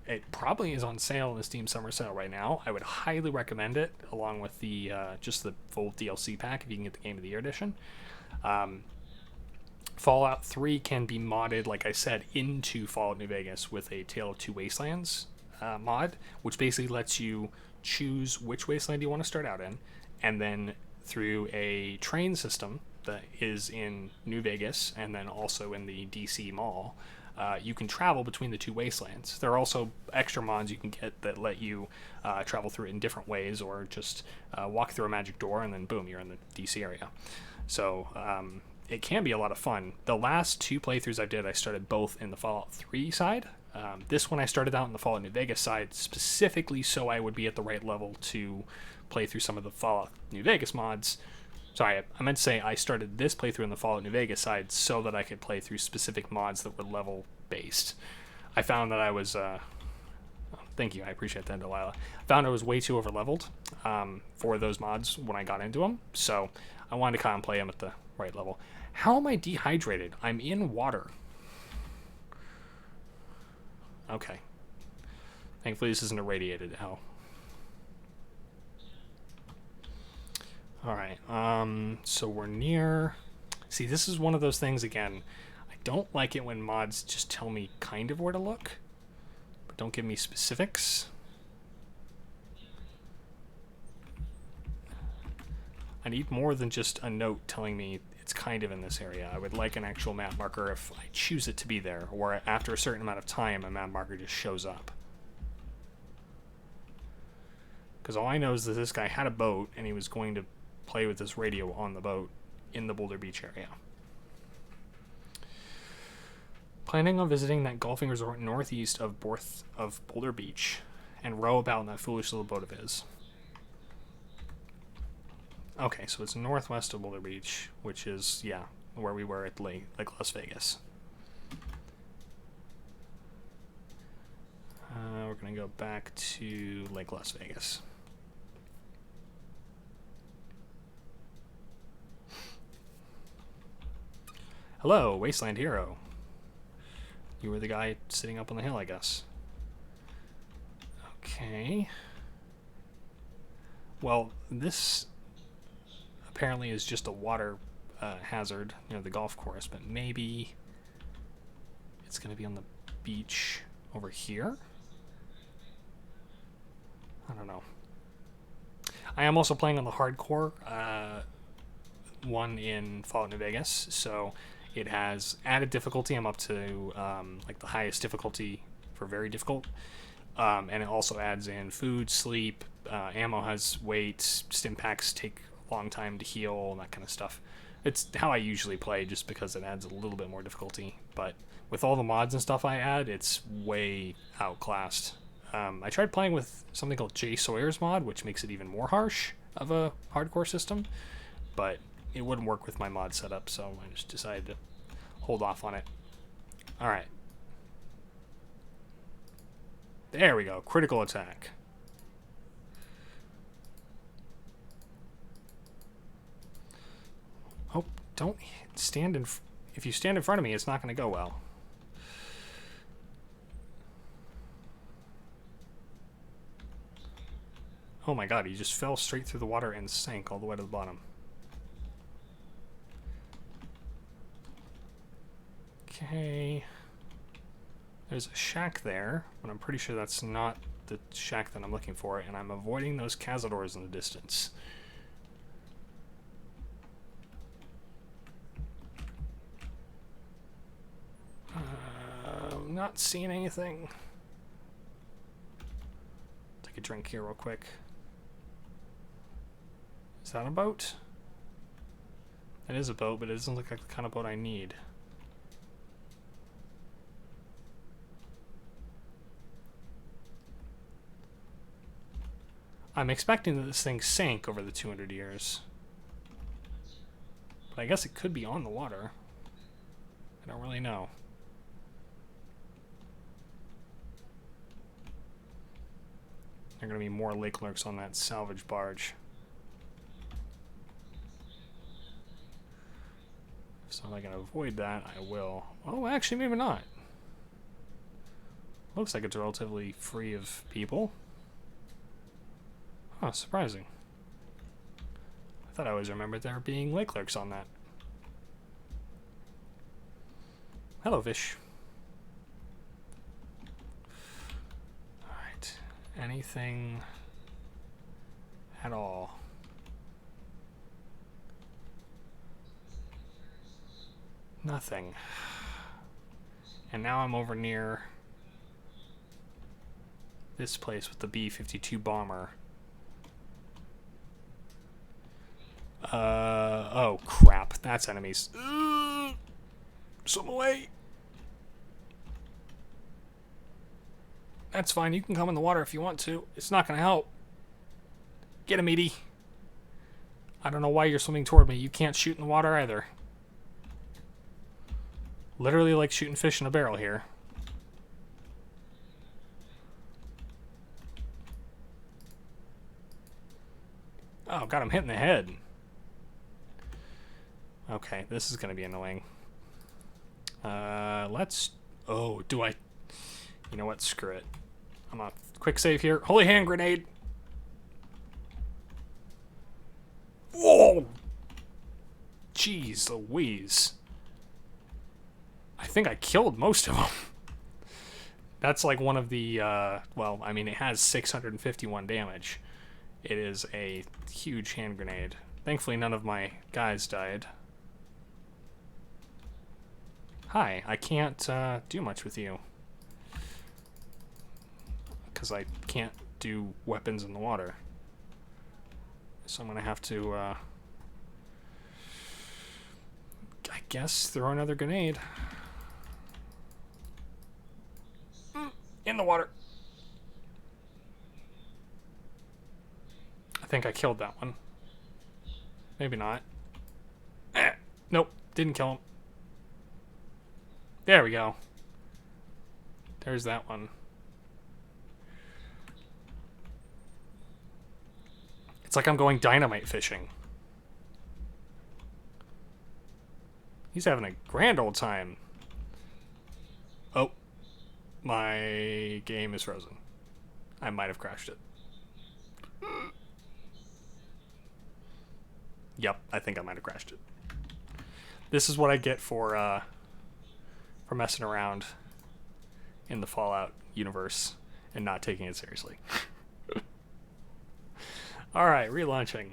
it probably is on sale in the Steam Summer Sale right now. I would highly recommend it, along with the just the full DLC pack, if you can get the Game of the Year edition. Fallout 3 can be modded, like I said, into Fallout New Vegas with a Tale of Two Wastelands mod, which basically lets you choose which wasteland you want to start out in, and then through a train system that is in New Vegas and then also in the DC Mall, you can travel between the two wastelands. There are also extra mods you can get that let you travel through it in different ways, or just walk through a magic door and then boom, you're in the DC area. So it can be a lot of fun. The last two playthroughs I did, I started both in the Fallout 3 side. This one I started out in the Fallout New Vegas side specifically so I would be at the right level to play through some of the Fallout New Vegas mods. Sorry, I meant to say I started this playthrough in the Fallout New Vegas side so that I could play through specific mods that were level based. I found that I was... thank you, I appreciate that, Delilah. I found I was way too over-leveled for those mods when I got into them, so I wanted to kind of play them at the right level. How am I dehydrated? I'm in water. Okay. Thankfully this isn't irradiated hell. Alright, so we're near... See, this is one of those things, again, I don't like it when mods just tell me kind of where to look, but don't give me specifics. I need more than just a note telling me it's kind of in this area. I would like an actual map marker if I choose it to be there, or after a certain amount of time, a map marker just shows up. Because all I know is that this guy had a boat, and he was going to play with this radio on the boat in the Boulder Beach area. Planning on visiting that golfing resort northeast of Boulder Beach, and row about in that foolish little boat of his. Okay, so it's northwest of Boulder Beach, which is, yeah, where we were at Lake Las Vegas. We're going to go back to Lake Las Vegas. Hello, Wasteland Hero. You were the guy sitting up on the hill, I guess. Okay. Well, this apparently is just a water hazard near the golf course, but maybe it's going to be on the beach over here? I don't know. I am also playing on the hardcore one in Fallout New Vegas, so it has added difficulty. I'm up to like the highest difficulty for very difficult, and it also adds in food, sleep, ammo has weight, stim packs take a long time to heal, and that kind of stuff. It's how I usually play, just because it adds a little bit more difficulty. But with all the mods and stuff I add, it's way outclassed. I tried playing with something called Jay Sawyer's mod, which makes it even more harsh of a hardcore system, but it wouldn't work with my mod setup, so I just decided to hold off on it. Alright. There we go. Critical attack. Oh, don't stand in... If you stand in front of me, it's not going to go well. Oh my god, he just fell straight through the water and sank all the way to the bottom. Okay. There's a shack there, but I'm pretty sure that's not the shack that I'm looking for, and I'm avoiding those cazadors in the distance. I'm not seeing anything. Take a drink here real quick. Is that a boat? It is a boat, but it doesn't look like the kind of boat I need. I'm expecting that this thing sank over the 200 years. But I guess it could be on the water. I don't really know. There are going to be more lake lurks on that salvage barge. So if I can avoid that, I will. Oh, actually, maybe not. Looks like it's relatively free of people. Huh, surprising. I thought I always remembered there being lake lurks on that. Hello, fish. Alright. Anything at all? Nothing. And now I'm over near this place with the B-52 bomber. Oh crap, that's enemies. Swim away. That's fine, you can come in the water if you want to. It's not gonna help. Get him, Edie. I don't know why you're swimming toward me. You can't shoot in the water either. Literally like shooting fish in a barrel here. Oh, got him hit in the head. Okay, this is gonna be annoying. Let's... Oh, do I... You know what? Screw it. I'm on quick save here. Holy hand grenade! Whoa! Jeez Louise. I think I killed most of them. That's like one of the, well, I mean, it has 651 damage. It is a huge hand grenade. Thankfully, none of my guys died. Hi, I can't do much with you. Because I can't do weapons in the water. So I'm going to have to, I guess, throw another grenade. In the water. I think I killed that one. Maybe not. Nope, didn't kill him. There we go. There's that one. It's like I'm going dynamite fishing. He's having a grand old time. Oh, my game is frozen. I might have crashed it. Yep, I think I might have crashed it. This is what I get for messing around in the Fallout universe and not taking it seriously. Alright, relaunching.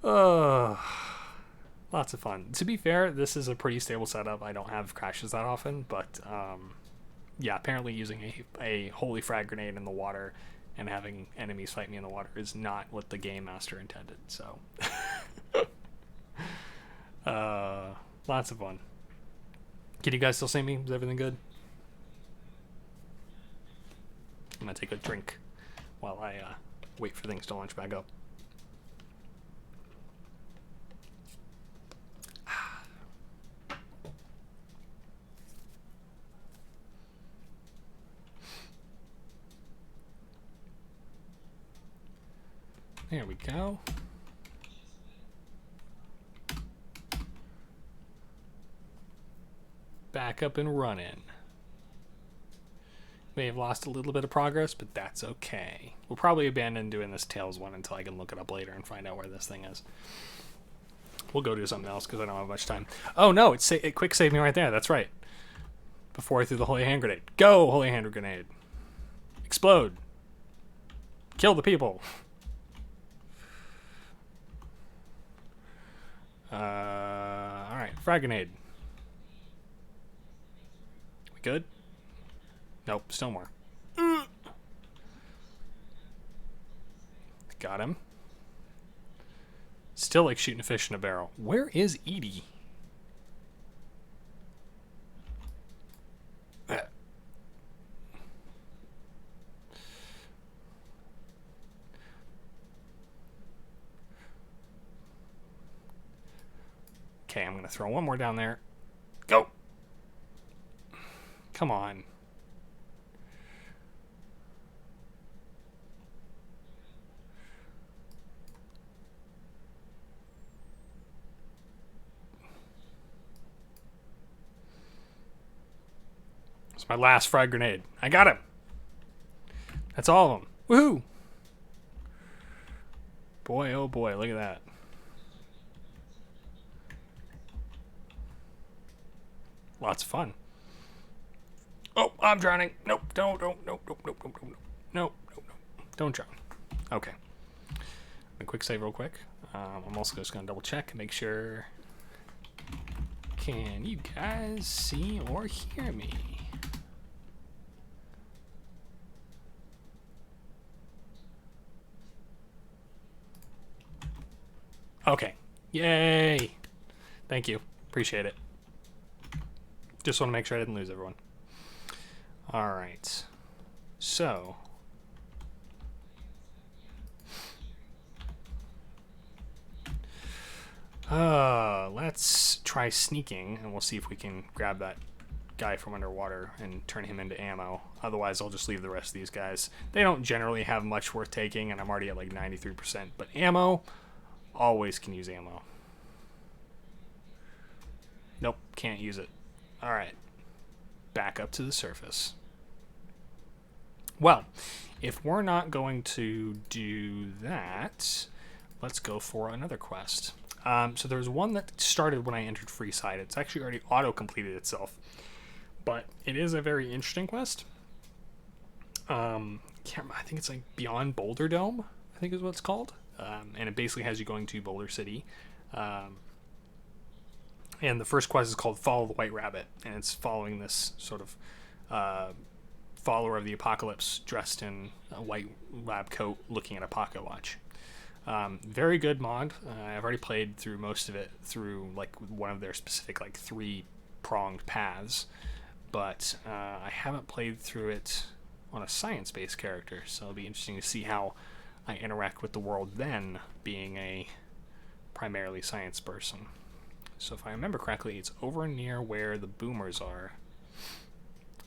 Lots of fun. To be fair, this is a pretty stable setup. I don't have crashes that often, but yeah, apparently using a holy frag grenade in the water and having enemies fight me in the water is not what the game master intended, so lots of fun. Can you guys still see me? Is everything good? I'm gonna take a drink while I wait for things to launch back up. There we go. Back up and running. May have lost a little bit of progress, but that's okay. We'll probably abandon doing this Tails one until I can look it up later and find out where this thing is. We'll go do something else because I don't have much time. Oh no, it quick saved me right there. That's right. Before I threw the holy hand grenade. Go, holy hand grenade. Explode. Kill the people. Alright, frag grenade. We good? Nope, still more. Got him. Still like shooting a fish in a barrel. Where is Edie? Okay, I'm going to throw one more down there. Go! Come on. It's my last frag grenade. I got him! That's all of them. Woohoo! Boy, oh boy, look at that. Lots of fun. Oh, I'm drowning. Nope, nope. Don't drown. Okay. A quick save real quick. I'm also just going to double check and make sure. Can you guys see or hear me? Okay. Yay. Thank you. Appreciate it. Just want to make sure I didn't lose everyone. All right. So. Let's try sneaking, and we'll see if we can grab that guy from underwater and turn him into ammo. Otherwise, I'll just leave the rest of these guys. They don't generally have much worth taking, and I'm already at like 93%. But ammo, always can use ammo. Nope, can't use it. All right, back up to the surface. Well, if we're not going to do that, let's go for another quest. So there's one that started when I entered Freeside. It's actually already auto-completed itself, but it is a very interesting quest. I think it's like Beyond Boulder Dome, I think is what it's called. And it basically has you going to Boulder City. And the first quest is called Follow the White Rabbit, and it's following this sort of follower of the apocalypse dressed in a white lab coat looking at a pocket watch. Very good mod. I've already played through most of it through like one of their specific like 3-pronged paths, but I haven't played through it on a science-based character, so it'll be interesting to see how I interact with the world then, being a primarily science person. So if I remember correctly, it's over near where the boomers are.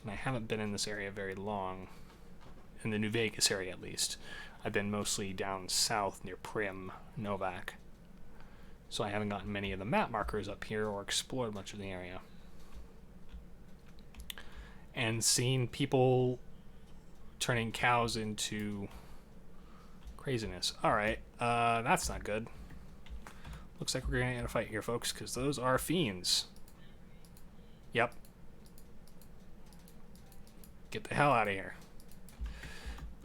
And I haven't been in this area very long. In the New Vegas area, at least. I've been mostly down south near Prim, Novak. So I haven't gotten many of the map markers up here or explored much of the area. And seen people turning cows into craziness. Alright, that's not good. Looks like we're going to get a fight here, folks, because those are fiends. Yep. Get the hell out of here.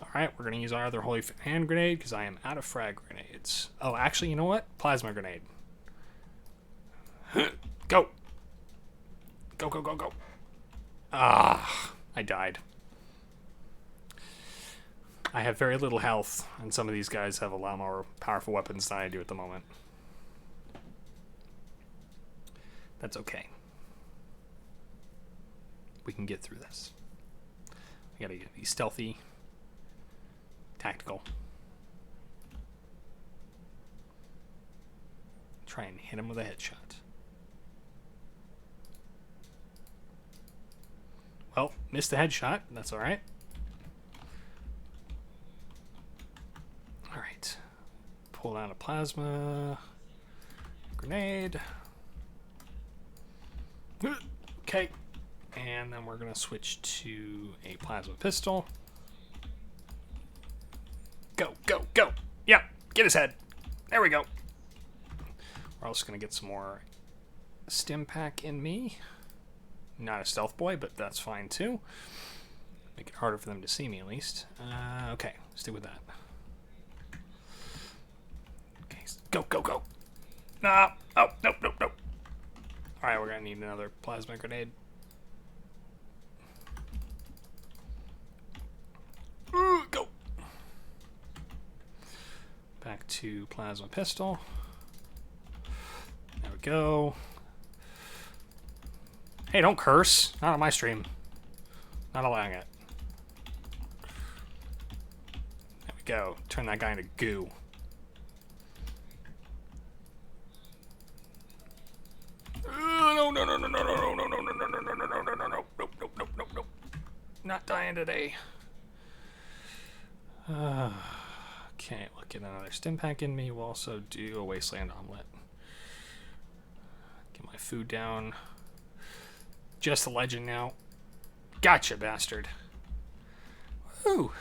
Alright, we're going to use our other holy hand grenade because I am out of frag grenades. Oh, actually, you know what? Plasma grenade. Go! Go, go, go, go. Ah, I died. I have very little health, and some of these guys have a lot more powerful weapons than I do at the moment. That's okay. We can get through this. We gotta be stealthy, tactical. Try and hit him with a headshot. Well, missed the headshot. That's all right. All right. Pull out a plasma grenade. Okay. And then we're going to switch to a plasma pistol. Go, go, go. Yep. Get his head. There we go. We're also going to get some more stim pack in me. Not a stealth boy, but that's fine too. Make it harder for them to see me at least. Okay, stick with that. Okay, go, go, go. Nah. Oh, nope, nope, nope. Alright, we're going to need another plasma grenade. Go. Back to plasma pistol. There we go. Hey, don't curse. Not on my stream. Not allowing it. There we go. Turn that guy into goo. No, no, no, no, no, no, no, no, no, no, no, no, no, no, no, no, no, no, nope, nope, nope, nope, nope. Not dying today. Okay, we'll get another stim pack in me. We'll also do a Wasteland omelet. Get my food down. Just a legend now. Gotcha, bastard. Ooh.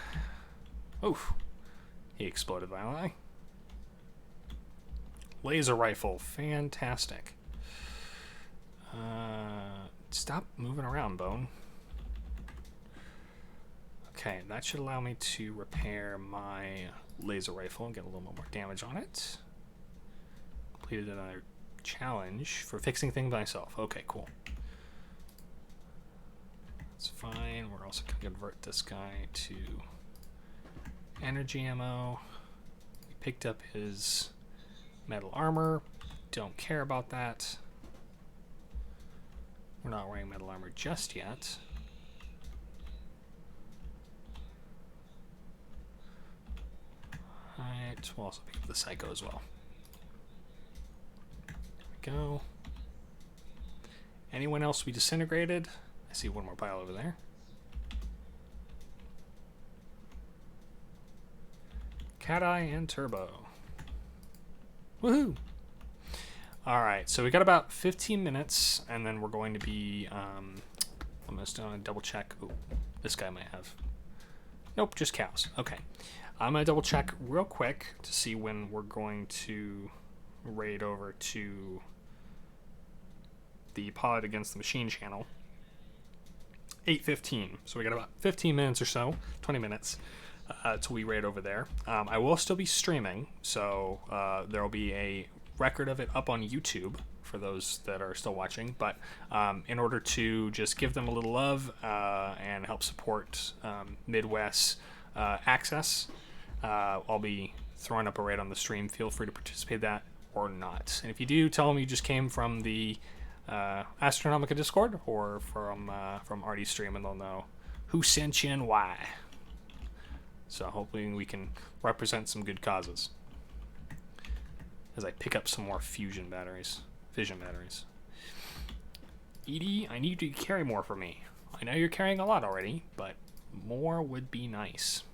Oof. He exploded violently. Laser rifle. Fantastic. Stop moving around, Bone. Okay, that should allow me to repair my laser rifle and get a little bit more damage on it. Completed another challenge for fixing things myself. Okay, cool. That's fine. We're also going to convert this guy to energy ammo. We picked up his metal armor. Don't care about that. We're not wearing metal armor just yet. Alright, we'll also pick up the Psycho as well. There we go. Anyone else we disintegrated? I see one more pile over there. Cat Eye and Turbo. Woohoo! Alright, so we got about 15 minutes, and then we're going to be, I'm just going to double check. Ooh, this guy might have. Nope, just cows. Okay. I'm going to double check real quick to see when we're going to raid over to the Pod Against the Machine channel. 8:15. So we got about 15 minutes or so, 20 minutes, till we raid over there. I will still be streaming, so there will be a record of it up on YouTube for those that are still watching. But in order to just give them a little love and help support Midwest access, I'll be throwing up a raid on the stream. Feel free to participate in that or not. And if you do, tell them you just came from the Astronomica Discord or from Artie's stream, and they'll know who sent you and why. So hopefully we can represent some good causes as I pick up some more fission batteries. Edie, I need you to carry more for me. I know you're carrying a lot already, but more would be nice.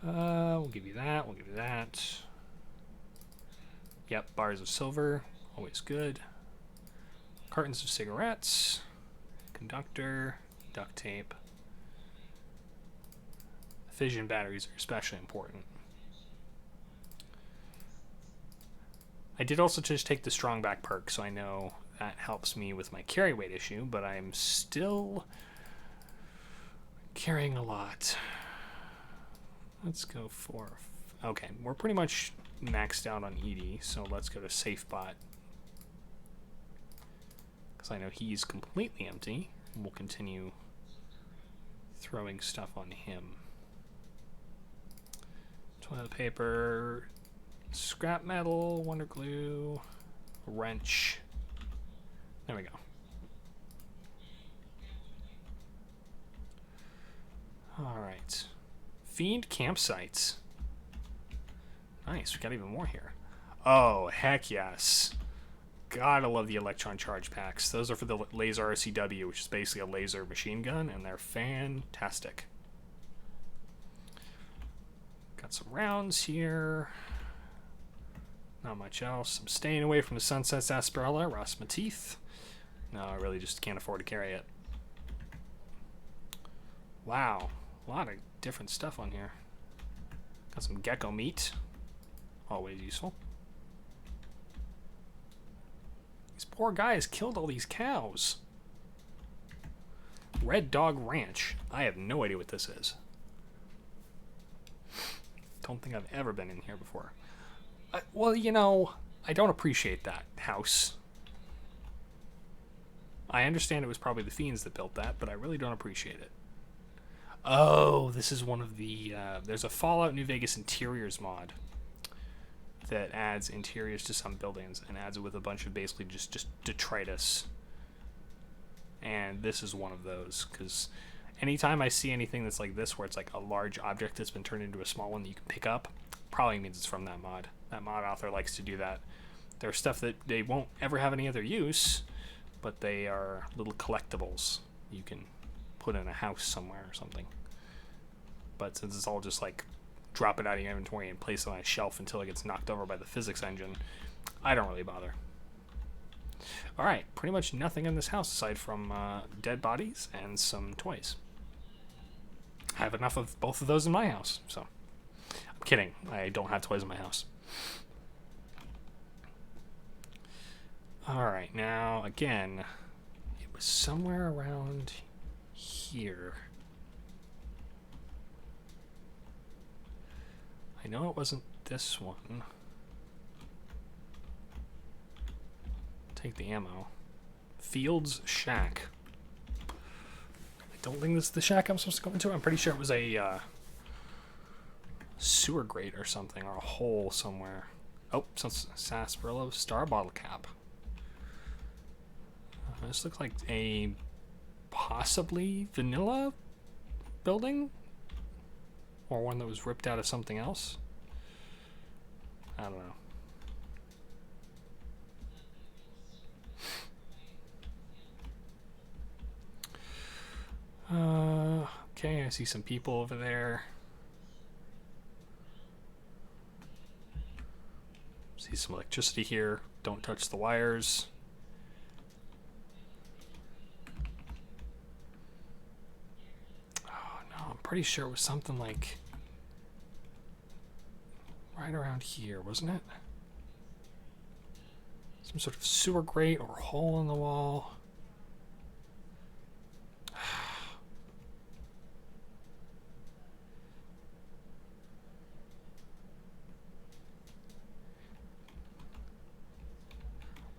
We'll give you that. We'll give you that. Yep, bars of silver. Always good. Cartons of cigarettes. Conductor. Duct tape. Fission batteries are especially important. I did also just take the strong back perk, so I know that helps me with my carry weight issue, but I'm still carrying a lot. Let's go for... Okay, we're pretty much maxed out on Edie, so let's go to SafeBot. Because I know he's completely empty. We'll continue throwing stuff on him. Toilet paper, scrap metal, wonder glue, wrench. There we go. Alright. Fiend campsites. Nice, we got even more here. Oh, heck yes. God, I love the electron charge packs. Those are for the laser RCW, which is basically a laser machine gun, and they're fantastic. Got some rounds here. Not much else. I'm staying away from the Sunset Sarsaparilla. Rust my teeth. No, I really just can't afford to carry it. Wow. A lot of different stuff on here. Got some gecko meat. Always useful. These poor guys killed all these cows. Red Dog Ranch. I have no idea what this is. Don't think I've ever been in here before. Well, you know, I don't appreciate that house. I understand it was probably the Fiends that built that, but I really don't appreciate it. Oh, this is one of the... there's a Fallout New Vegas interiors mod that adds interiors to some buildings and adds it with a bunch of basically just detritus. And this is one of those, because anytime I see anything that's like this, where it's like a large object that's been turned into a small one that you can pick up, probably means it's from that mod. That mod author likes to do that. There's stuff that they won't ever have any other use, but they are little collectibles you can put in a house somewhere or something. But since it's all just like drop it out of your inventory and place it on a shelf until it gets knocked over by the physics engine, I don't really bother. Alright, pretty much nothing in this house aside from dead bodies and some toys. I have enough of both of those in my house, so... I'm kidding, I don't have toys in my house. Alright, now, again, it was somewhere around here. I know it wasn't this one. Take the ammo. Fields Shack. I don't think this is the shack I'm supposed to go into. I'm pretty sure it was a sewer grate or something, or a hole somewhere. Oh, some sarsaparilla star bottle cap. This looks like a possibly vanilla building, or one that was ripped out of something else. I don't know. Okay, I see some people over there. See some electricity here. Don't touch the wires. Oh no, I'm pretty sure it was something like right around here, wasn't it? Some sort of sewer grate or hole in the wall.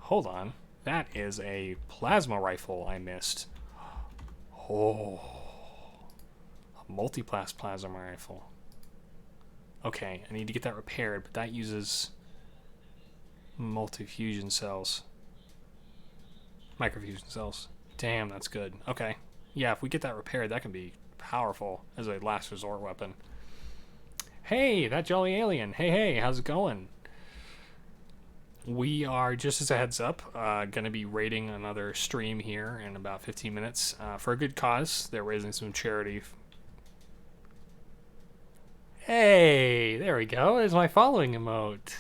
Hold on. That is a plasma rifle I missed. Oh. A multi-blast plasma rifle. Okay, I need to get that repaired, but that uses multi-fusion cells. Microfusion cells. Damn, that's good. Okay. Yeah, if we get that repaired, that can be powerful as a last resort weapon. Hey, that jolly alien. Hey, how's it going? We are, just as a heads up, going to be raiding another stream here in about 15 minutes for a good cause. They're raising some charity. Hey, there we go. There's my following emote.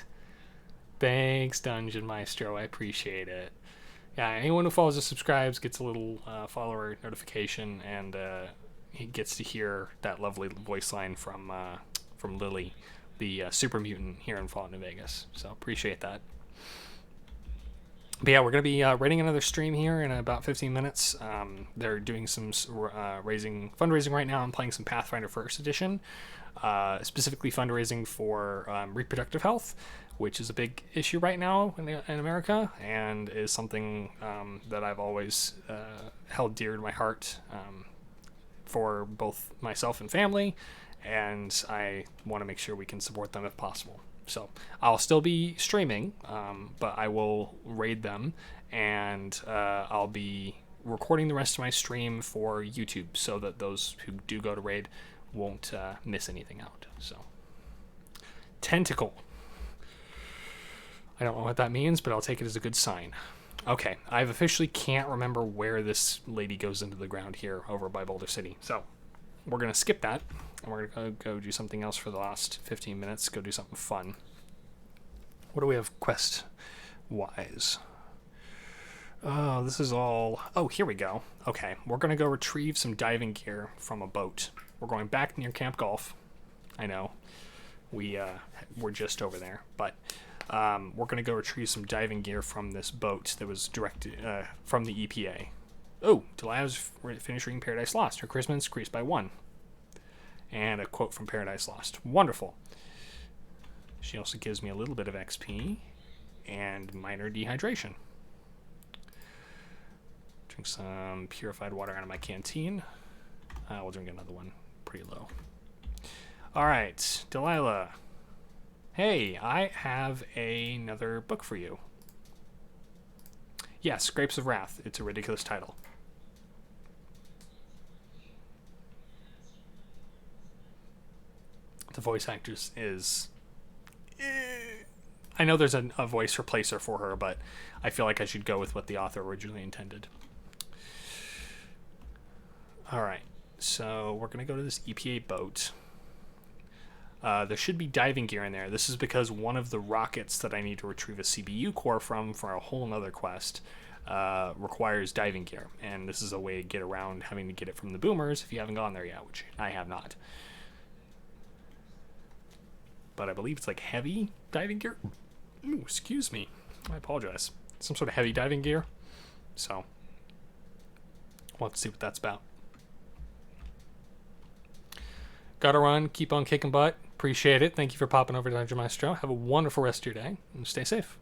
Thanks, Dungeon Maestro. I appreciate it. Yeah, anyone who follows or subscribes gets a little follower notification, and he gets to hear that lovely voice line from Lily, the super mutant here in Fallout New Vegas. So appreciate that. But yeah, we're going to be rating another stream here in about 15 minutes. They're doing some fundraising right now. I'm playing some Pathfinder First Edition, specifically fundraising for reproductive health, which is a big issue right now in America, and is something that I've always held dear to my heart for both myself and family, and I want to make sure we can support them if possible. So I'll still be streaming, but I will raid them, and I'll be recording the rest of my stream for YouTube so that those who do go to raid won't miss anything out. So, tentacle. I don't know what that means, but I'll take it as a good sign. Okay, I officially can't remember where this lady goes into the ground here over by Boulder City. So we're going to skip that, and we're going to go do something else for the last 15 minutes, go do something fun. What do we have quest-wise? Oh, this is all... Oh, here we go. Okay, we're going to go retrieve some diving gear from a boat. We're going back near Camp Golf. I know. We're just over there. But we're going to go retrieve some diving gear from this boat that was directed from the EPA. Oh, Delilah's finished reading Paradise Lost. Her charisma increased by 1. And a quote from Paradise Lost. Wonderful. She also gives me a little bit of XP and minor dehydration. Drink some purified water out of my canteen. We'll drink another one. Pretty low. All right, Delilah. Hey, I have another book for you. Yes, Grapes of Wrath. It's a ridiculous title. The voice actress is... I know there's a voice replacer for her, but I feel like I should go with what the author originally intended. Alright, so we're going to go to this EPA boat. There should be diving gear in there. This is because one of the rockets that I need to retrieve a CBU core from for a whole nother quest requires diving gear. And this is a way to get around having to get it from the boomers if you haven't gone there yet, which I have not. But I believe it's like heavy diving gear. Ooh, excuse me. I apologize. Some sort of heavy diving gear. So, we'll have to see what that's about. Gotta run. Keep on kicking butt. Appreciate it. Thank you for popping over to Dungeon Maestro. Have a wonderful rest of your day. And stay safe.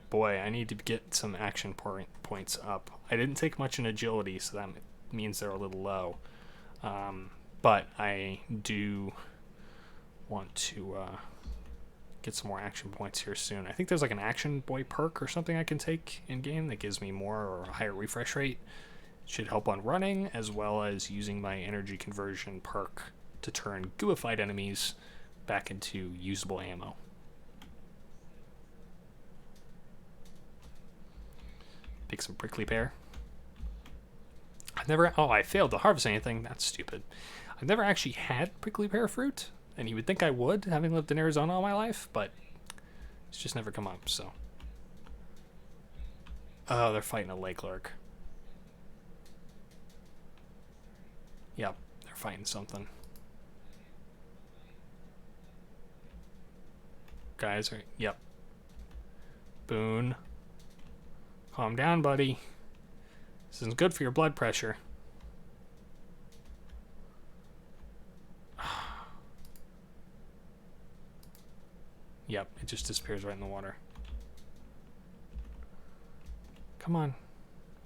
Boy, I need to get some action points up. I didn't take much in agility, so that means they're a little low. But I do want to get some more action points here soon. I think there's like an action boy perk or something I can take in game that gives me more or a higher refresh rate. It should help on running, as well as using my energy conversion perk to turn gooified enemies back into usable ammo. Pick some prickly pear. I failed to harvest anything. That's stupid. I've never actually had prickly pear fruit, and you would think I would, having lived in Arizona all my life, but it's just never come up, so. Oh, they're fighting a lake lurk. Yep, they're fighting something. Guys are, yep. Boone. Calm down, buddy. This isn't good for your blood pressure. Yep, it just disappears right in the water. Come on.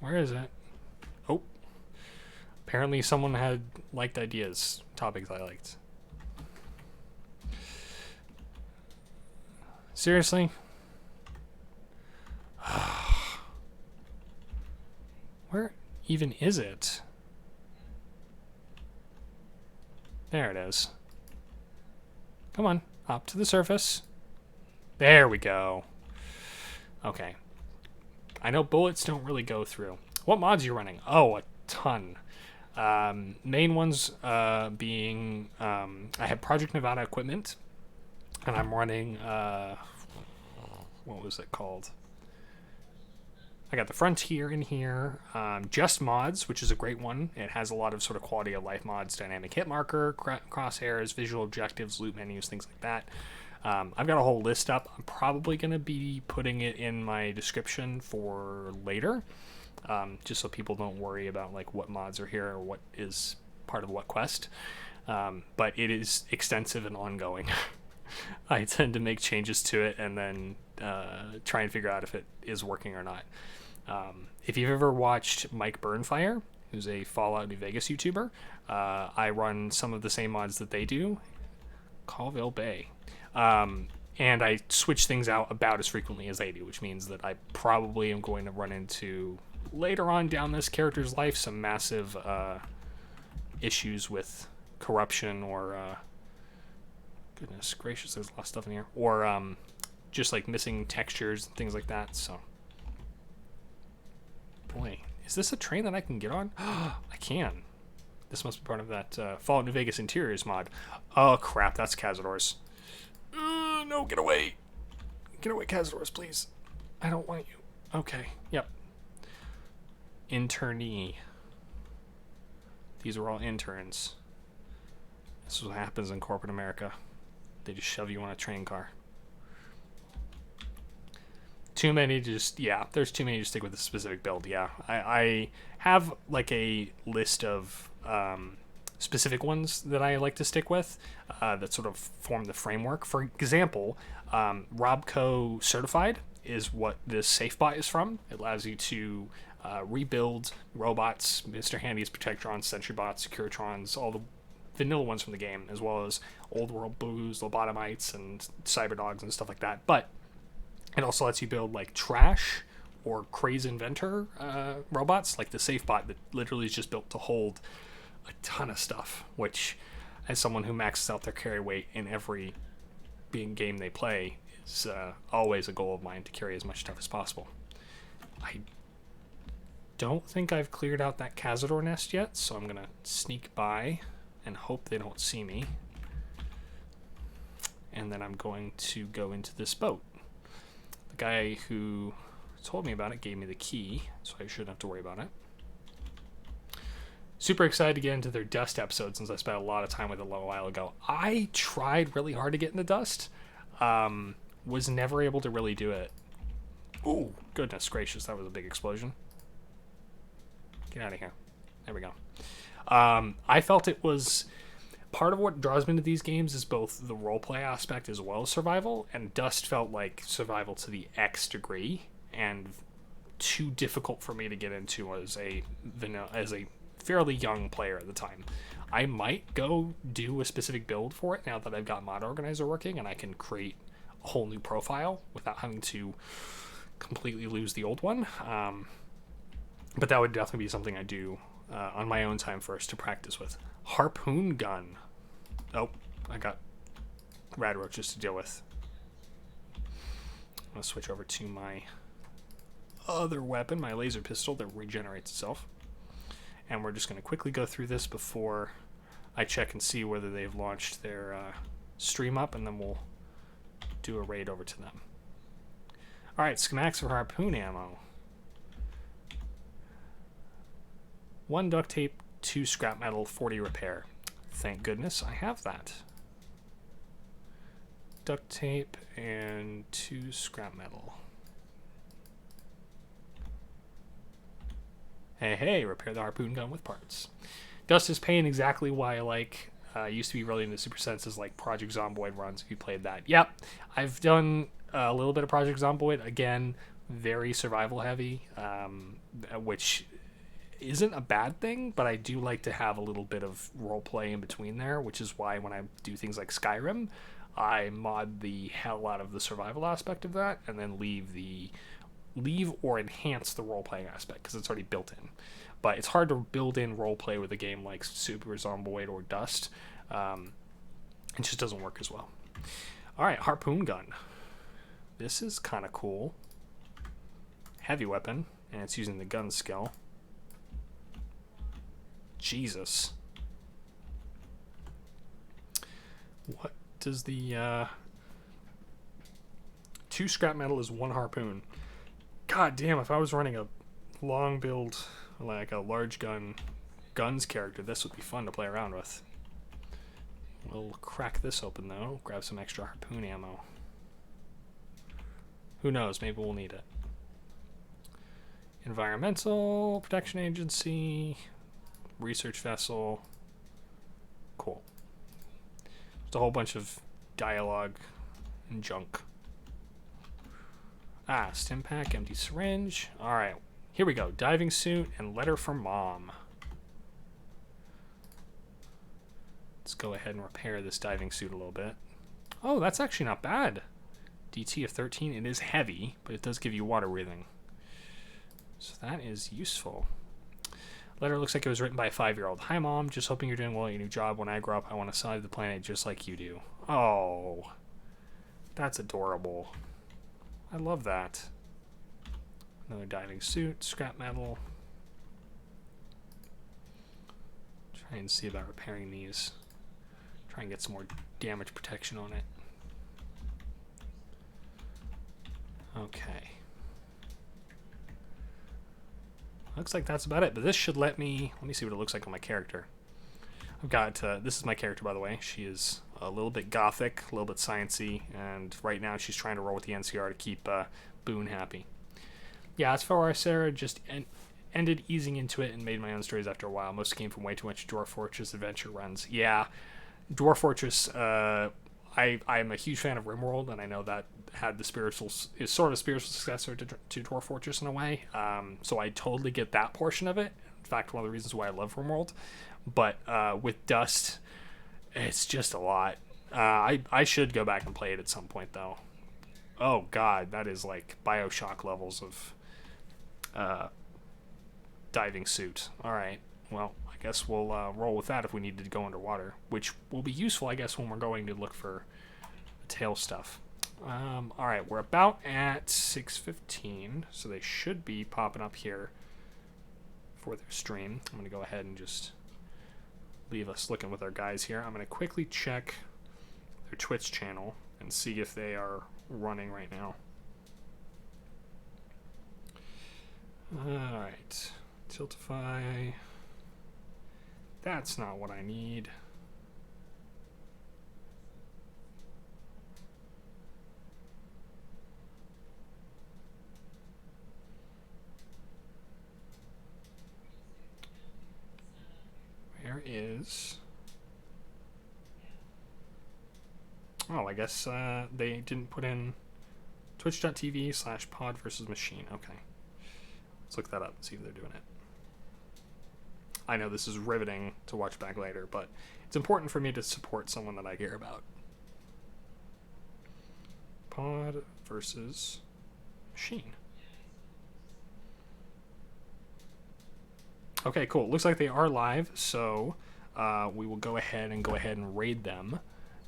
Where is it? Oh. Apparently someone had liked ideas, topics I liked. Seriously? Where even is it? There it is. Come on, up to the surface. There we go. Okay. I know bullets don't really go through. What mods are you running? Oh, a ton. Main ones being I have Project Nevada equipment, and I'm running what was it called? I got the Frontier in here. Just Mods, which is a great one. It has a lot of sort of quality of life mods, dynamic hit marker, crosshairs, visual objectives, loot menus, things like that. I've got a whole list up. I'm probably going to be putting it in my description for later, just so people don't worry about like what mods are here or what is part of what quest. But it is extensive and ongoing. I tend to make changes to it and then try and figure out if it is working or not. If you've ever watched Mike Burnfire, who's a Fallout New Vegas YouTuber, I run some of the same mods that they do. Colville Bay. And I switch things out about as frequently as they do, which means that I probably am going to run into, later on down this character's life, some massive issues with corruption or... goodness gracious, there's a lot of stuff in here. Or just like missing textures and things like that, so... Boy, is this a train that I can get on? I can. This must be part of that Fallout New Vegas Interiors mod. Oh crap, that's Cazadors. No, get away. Get away, Cazadors, please. I don't want you. Okay, yep. Internee. These are all interns. This is what happens in corporate America. They just shove you on a train car. Too many to just, yeah, there's too many to stick with a specific build, yeah. I have like a list of specific ones that I like to stick with that sort of form the framework. For example, Robco Certified is what this safe bot is from. It allows you to rebuild robots, Mr. Handy's Protectrons, Sentry Bots, Securitrons, all the vanilla ones from the game, as well as Old World Blues, Lobotomites, and Cyberdogs and stuff like that. But it also lets you build like trash or crazy inventor robots, like the safe bot that literally is just built to hold a ton of stuff, which, as someone who maxes out their carry weight in every game they play, is always a goal of mine to carry as much stuff as possible. I don't think I've cleared out that Cazador nest yet, so I'm going to sneak by and hope they don't see me. And then I'm going to go into this boat. The guy who told me about it gave me the key, so I shouldn't have to worry about it. Super excited to get into their Dust episode since I spent a lot of time with it a little while ago. I tried really hard to get into Dust. Was never able to really do it. Ooh, goodness gracious, that was a big explosion. Get out of here. There we go. I felt it was... Part of what draws me to these games is both the roleplay aspect as well as survival, and Dust felt like survival to the X degree, and too difficult for me to get into as a fairly young player at the time. I might go do a specific build for it now that I've got Mod Organizer working, and I can create a whole new profile without having to completely lose the old one. But that would definitely be something I do on my own time first to practice with. Harpoon gun. Oh, I got rad roaches to deal with. I'm going to switch over to my other weapon, my laser pistol that regenerates itself. And we're just going to quickly go through this before I check and see whether they've launched their stream up, and then we'll do a raid over to them. Alright, schematics for harpoon ammo. 1 duct tape, 2 scrap metal, 40 repair. Thank goodness I have that. Duct tape and 2 scrap metal. Hey, repair the harpoon gun with parts. Dust is paying exactly why I like. Used to be really into Super Senses like Project Zomboid runs, if you played that. Yep, I've done a little bit of Project Zomboid. Again, very survival heavy, which isn't a bad thing, but I do like to have a little bit of role play in between there, which is why when I do things like Skyrim, I mod the hell out of the survival aspect of that and then leave or enhance the role playing aspect because it's already built in. But it's hard to build in role play with a game like Super Zomboid or Dust. It just doesn't work as well. All right, harpoon gun. This is kind of cool. heavy weapon, and it's using the gun skill. Jesus. What does the 2 scrap metal is 1 harpoon? God damn, if I was running a long build, like a large guns character, this would be fun to play around with. We'll crack this open though, grab some extra harpoon ammo. Who knows, maybe we'll need it. Environmental Protection Agency, research vessel. Cool. Just a whole bunch of dialogue and junk. Ah, stim pack, empty syringe. Alright, here we go. Diving suit and letter from mom. Let's go ahead and repair this diving suit a little bit. Oh, that's actually not bad. DT of 13. It is heavy, but it does give you water breathing. So that is useful. Letter looks like it was written by a 5-year-old. Hi, Mom. Just hoping you're doing well at your new job. When I grow up, I want to save the planet just like you do. Oh, that's adorable. I love that. Another diving suit, scrap metal. Try and see about repairing these. Try and get some more damage protection on it. Okay. Looks like that's about it, but this should let me see what it looks like on my character. I've got, this is my character, by the way. She is a little bit gothic, a little bit sciencey, and right now she's trying to roll with the NCR to keep Boone happy. Yeah, as far as Sarah, just ended easing into it and made my own stories after a while. Most came from way too much Dwarf Fortress adventure runs. Yeah, Dwarf Fortress, I'm a huge fan of RimWorld, and I know that had the is sort of spiritual successor to Dwarf Fortress in a way. So I totally get that portion of it. In fact, one of the reasons why I love RimWorld. But with Dust, it's just a lot. I should go back and play it at some point, though. Oh God, that is like Bioshock levels of diving suit. All right, well, I guess we'll roll with that if we need to go underwater, which will be useful, I guess, when we're going to look for the tail stuff. All right, we're about at 6:15, so they should be popping up here for their stream. I'm going to go ahead and just leave us looking with our guys here. I'm going to quickly check their Twitch channel and see if they are running right now. All right, Tiltify. That's not what I need. Where is... Oh, I guess they didn't put in twitch.tv/pod versus machine. Okay. Let's look that up and see if they're doing it. I know this is riveting to watch back later, but it's important for me to support someone that I care about. Pod versus machine. Okay, cool. Looks like they are live, so we will go ahead and raid them.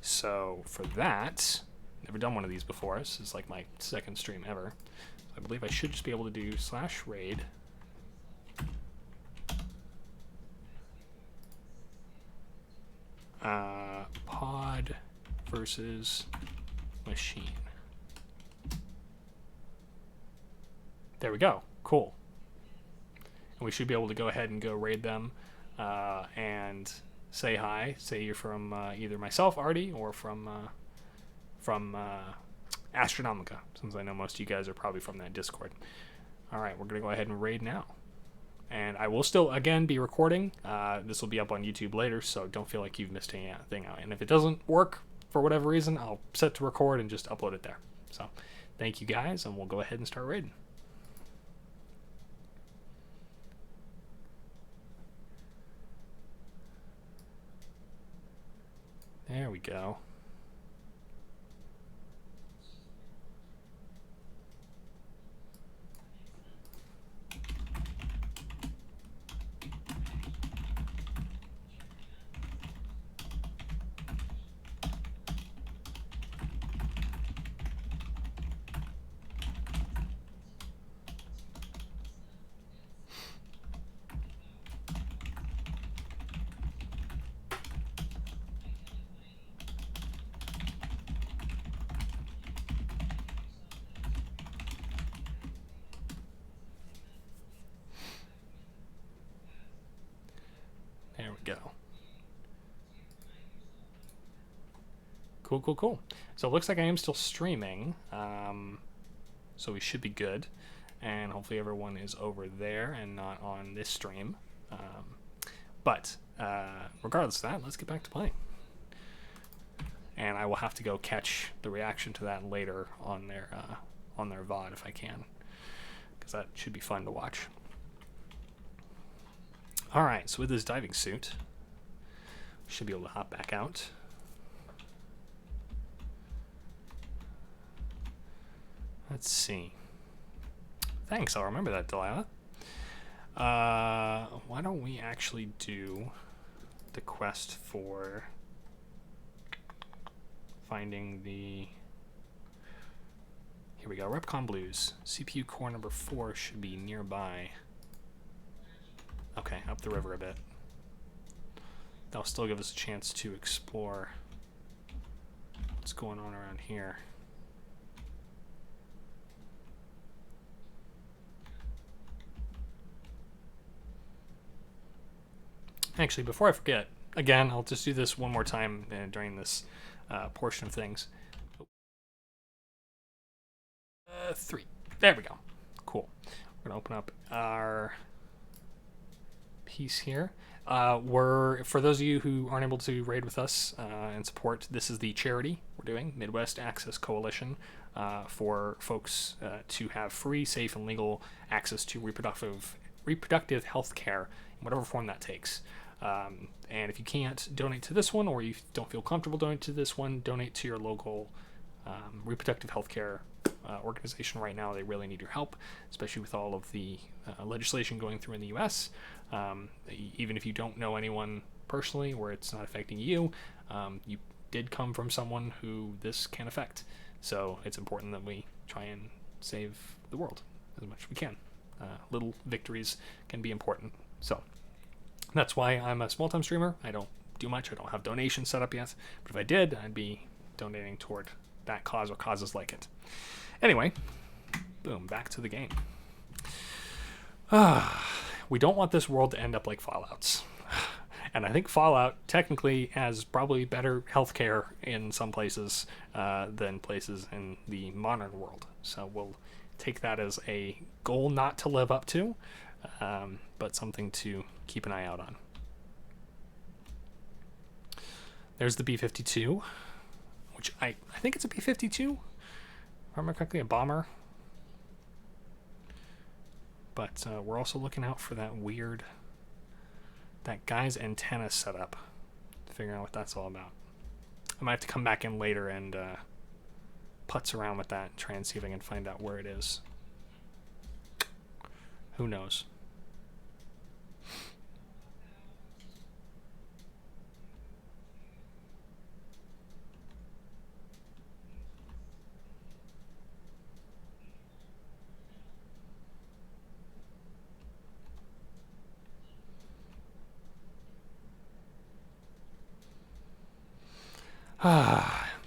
So for that, never done one of these before. This is like my second stream ever. I believe I should just be able to do /raid. Pod versus machine. There we go. Cool. And we should be able to go ahead and go raid them and say hi. Say you're from either myself, Artie, or from Astronomica, since I know most of you guys are probably from that Discord. All right, we're going to go ahead and raid now. And I will still, again, be recording. This will be up on YouTube later, so don't feel like you've missed anything out. And if it doesn't work for whatever reason, I'll set to record and just upload it there. So thank you guys, and we'll go ahead and start raiding. There we go. Cool, cool, cool. So it looks like I am still streaming, so we should be good. And hopefully everyone is over there and not on this stream. But regardless of that, let's get back to playing. And I will have to go catch the reaction to that later on their VOD if I can, because that should be fun to watch. All right, so with this diving suit, we should be able to hop back out. Let's see. Thanks, I'll remember that, Delilah. Why don't we actually do the quest for finding the... Here we go, Repcon Blues. CPU core number 4 should be nearby. Okay, up the river a bit. That'll still give us a chance to explore what's going on around here. Actually, before I forget, again, I'll just do this one more time during this portion of things. 3. There we go. Cool. We're going to open up our piece here. For those of you who aren't able to raid with us and support, this is the charity we're doing, Midwest Access Coalition, for folks to have free, safe, and legal access to reproductive health care in whatever form that takes. And if you can't donate to this one, or you don't feel comfortable donating to this one, donate to your local reproductive health care organization right now. They really need your help, especially with all of the legislation going through in the U.S. Even if you don't know anyone personally where it's not affecting you, you did come from someone who this can affect. So it's important that we try and save the world as much as we can. Little victories can be important. So that's why I'm a small-time streamer. I don't do much. I don't have donations set up yet. But if I did, I'd be donating toward that cause or causes like it. Anyway, boom, back to the game. We don't want this world to end up like Fallout's. And I think Fallout technically has probably better healthcare in some places than places in the modern world. So we'll take that as a goal not to live up to, but something to keep an eye out on. There's the B-52, which I think it's a B-52, if I remember correctly, a bomber. But we're also looking out for that guy's antenna setup, figuring out what that's all about. I might have to come back in later and putz around with that and try and see if I can find out where it is. Who knows?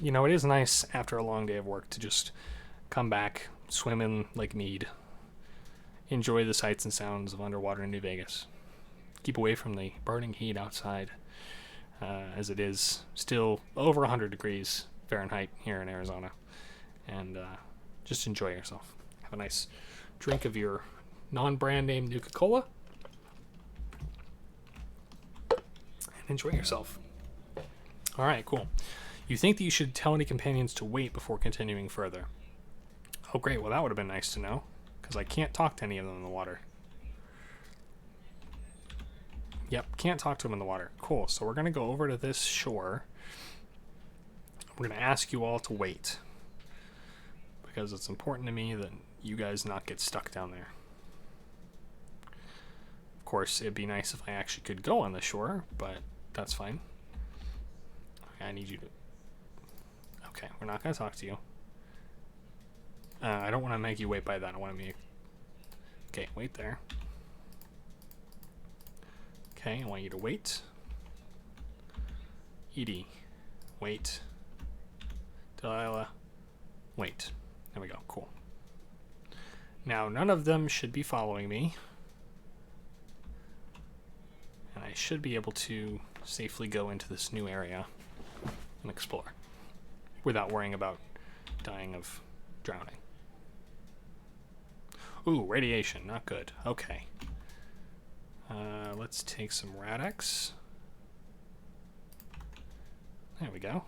You know, it is nice after a long day of work to just come back, swim in Lake Mead, enjoy the sights and sounds of underwater in New Vegas, keep away from the burning heat outside, as it is still over 100 degrees Fahrenheit here in Arizona, and just enjoy yourself. Have a nice drink of your non-brand name Nuka-Cola, and enjoy yourself. All right, cool. You think that you should tell any companions to wait before continuing further. Oh, great. Well, that would have been nice to know, because I can't talk to any of them in the water. Yep, can't talk to them in the water. Cool. So we're going to go over to this shore. We're going to ask you all to wait, because it's important to me that you guys not get stuck down there. Of course, it'd be nice if I actually could go on the shore, but that's fine. I need you to... Okay, we're not going to talk to you. I don't want to make you wait by that. I want to make... Okay, wait there. Okay, I want you to wait. Edie, wait. Delilah, wait. There we go, cool. Now, none of them should be following me. And I should be able to safely go into this new area and explore. without worrying about dying of drowning. Ooh, radiation, not good. Okay. Let's take some Radex. There we go.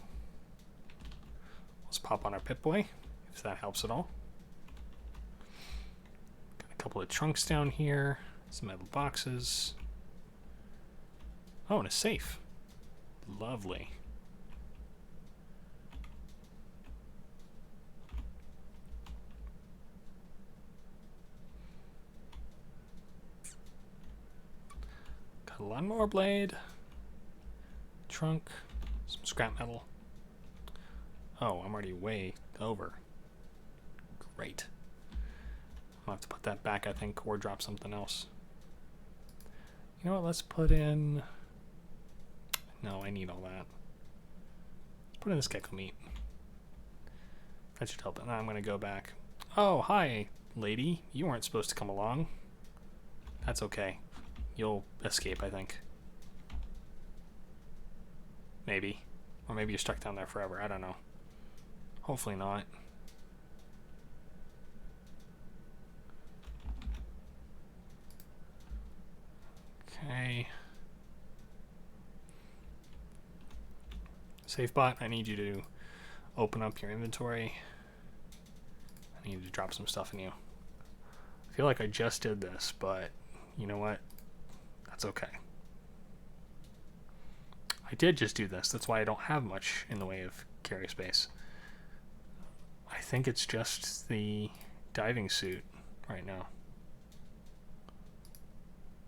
Let's pop on our Pip-Boy, if that helps at all. Got a couple of trunks down here, some metal boxes. Oh, and a safe. Lovely. Got a lawnmower blade, trunk, some scrap metal. Oh, I'm already way over. Great. I'll have to put that back, I think, or drop something else. You know what, let's put in... No, I need all that. Let's put in this gecko meat. That should help. And I'm going to go back. Oh, hi, lady. You weren't supposed to come along. That's okay. You'll escape, I think. Maybe. Or maybe you're stuck down there forever. I don't know. Hopefully not. Okay. SafeBot, I need you to open up your inventory. I need to drop some stuff in you. I feel like I just did this, but you know what? That's okay. I did just do this. That's why I don't have much in the way of carry space. I think it's just the diving suit right now.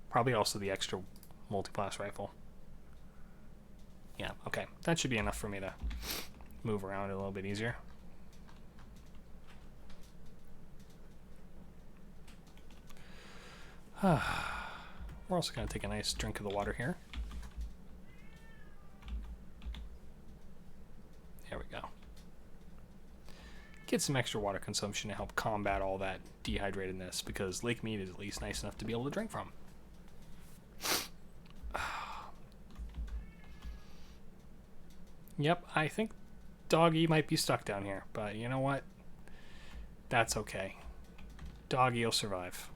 Probably also the extra multi-blast rifle. Yeah, okay. That should be enough for me to move around a little bit easier. We're also going to take a nice drink of the water here. There we go. Get some extra water consumption to help combat all that dehydratedness, because lake mead is at least nice enough to be able to drink from. Yep, I think Doggy might be stuck down here, but you know what? That's okay. Doggy will survive.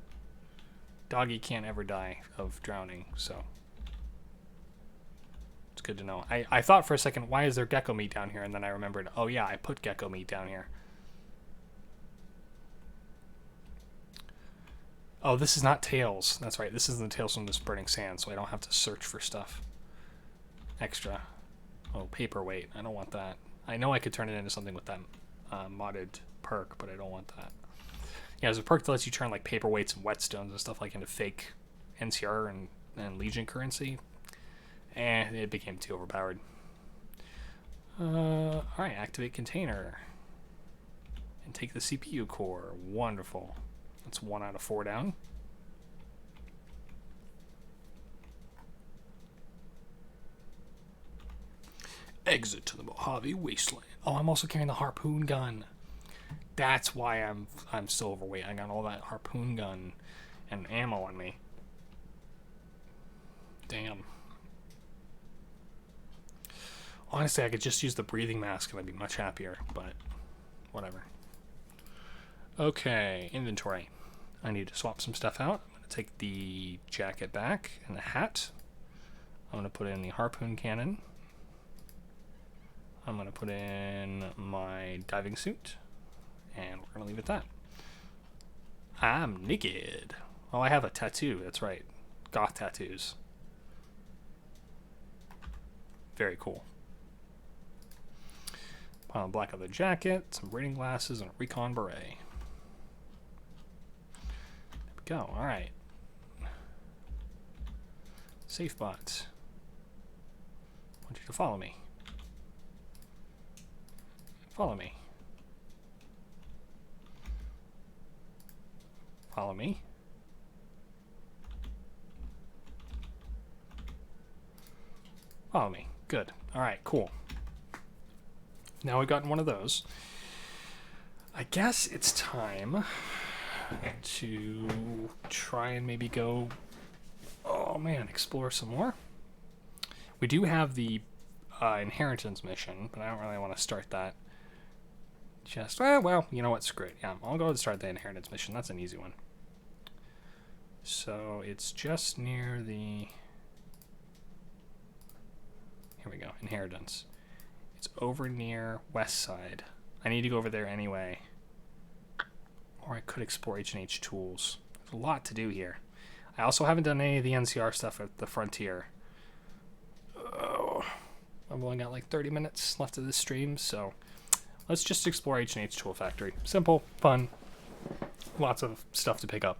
Doggy can't ever die of drowning, so it's good to know. I thought for a second, why is there gecko meat down here? And then I remembered, oh yeah, I put gecko meat down here. Oh, this is not tails. That's right, this isn't the tails from this burning sand, so I don't have to search for stuff extra. Oh, paperweight. I don't want that. I know I could turn it into something with that modded perk, but I don't want that. Yeah, there's a perk that lets you turn like paperweights and whetstones and stuff like into fake NCR and Legion currency. And it became too overpowered. Alright, activate container. And take the CPU core. Wonderful. That's 1 out of 4 down. Exit to the Mojave Wasteland. Oh, I'm also carrying the harpoon gun. That's why I'm still overweight. I got all that harpoon gun and ammo on me. Damn. Honestly, I could just use the breathing mask and I'd be much happier, but whatever. Okay, inventory. I need to swap some stuff out. I'm going to take the jacket back and the hat. I'm going to put in the harpoon cannon. I'm going to put in my diving suit, and we're going to leave it at that. I'm naked. Oh, I have a tattoo. That's right. Goth tattoos. Very cool. Put on black leather jacket, some reading glasses, and a recon beret. There we go. All right. SafeBot. I want you to follow me. Follow me. Follow me. Follow me. Good. All right, cool. Now we've gotten one of those. I guess it's time to try and maybe go, oh man, explore some more. We do have the inheritance mission, but I don't really want to start that Just, well, you know what? Screw it. Yeah, I'll go and start the inheritance mission. That's an easy one. So it's just near the... Here we go. Inheritance. It's over near West Side. I need to go over there anyway. Or I could explore H&H Tools. There's a lot to do here. I also haven't done any of the NCR stuff at the Frontier. Oh, I've only got like 30 minutes left of this stream, so let's just explore H&H Tool Factory. Simple, fun, lots of stuff to pick up.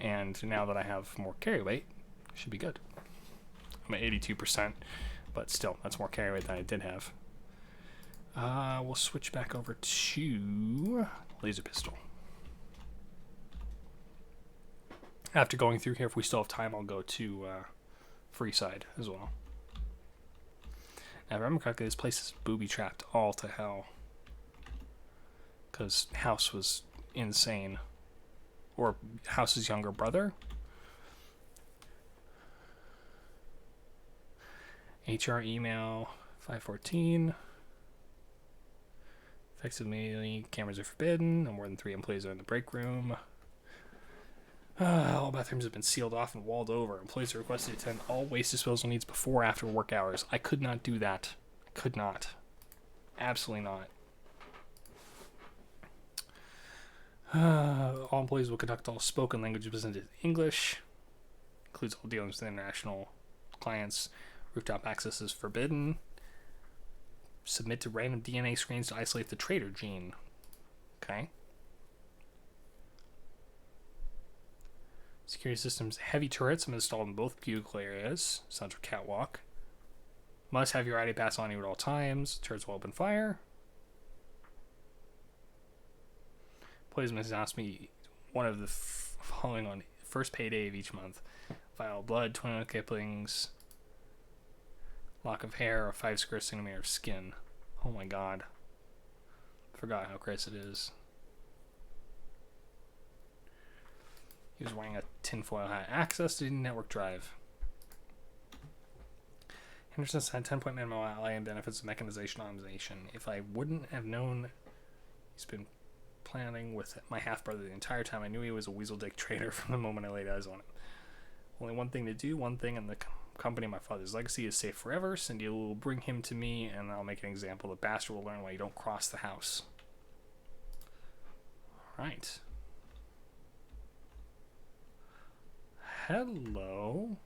And now that I have more carry weight, should be good. I'm at 82%, but still, that's more carry weight than I did have. We'll switch back over to laser pistol. After going through here, if we still have time, I'll go to Freeside as well. Now, if I remember correctly, this place is booby-trapped all to hell. Because House was insane. Or House's younger brother. HR email 514. Effective immediately. Cameras are forbidden. No more than 3 employees are in the break room. All bathrooms have been sealed off and walled over. Employees are requested to attend all waste disposal needs before or after work hours. I could not do that. I could not. Absolutely not. All employees will conduct all spoken language business in English. Includes all dealings with international clients. Rooftop access is forbidden. Submit to random DNA screens to isolate the traitor gene. Okay. Security systems, heavy turrets have installed in both cubicle areas. Central catwalk. Must have your ID pass on you at all times. Turrets will open fire. Employees must ask me one of the following on first payday of each month. Vial of blood, 21 Kiplings. Lock of hair, or 5 square centimeter of skin. Oh my god. Forgot how crazy it is. He was wearing a tinfoil hat. Access to the network drive. Henderson said 10-point minimum ally and benefits of mechanization optimization. If I wouldn't have known he's been planning with my half-brother the entire time, I knew he was a weasel dick traitor from the moment I laid eyes on him. Only one thing to do, one thing, and the company of my father's legacy is safe forever. Cindy will bring him to me, and I'll make an example. The bastard will learn why you don't cross the house. Alright. Hello.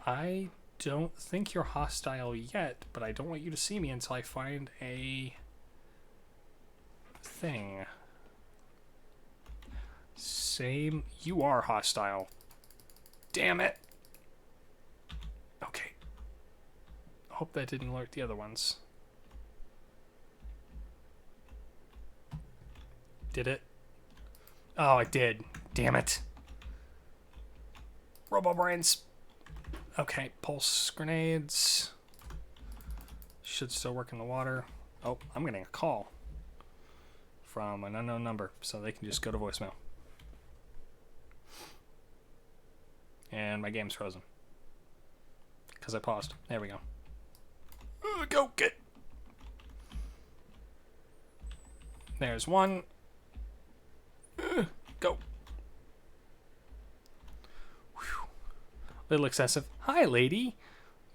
I don't think you're hostile yet, but I don't want you to see me until I find a thing. Same. You are hostile. Damn it. Okay. Hope that didn't alert the other ones. Did it? Oh, it did. Damn it. Robo-brains. Okay, pulse grenades. Should still work in the water. Oh, I'm getting a call from an unknown number, so they can just go to voicemail. And my game's frozen. Because I paused. There we go. Go get. There's one. Go. Whew. Little excessive. Hi, lady.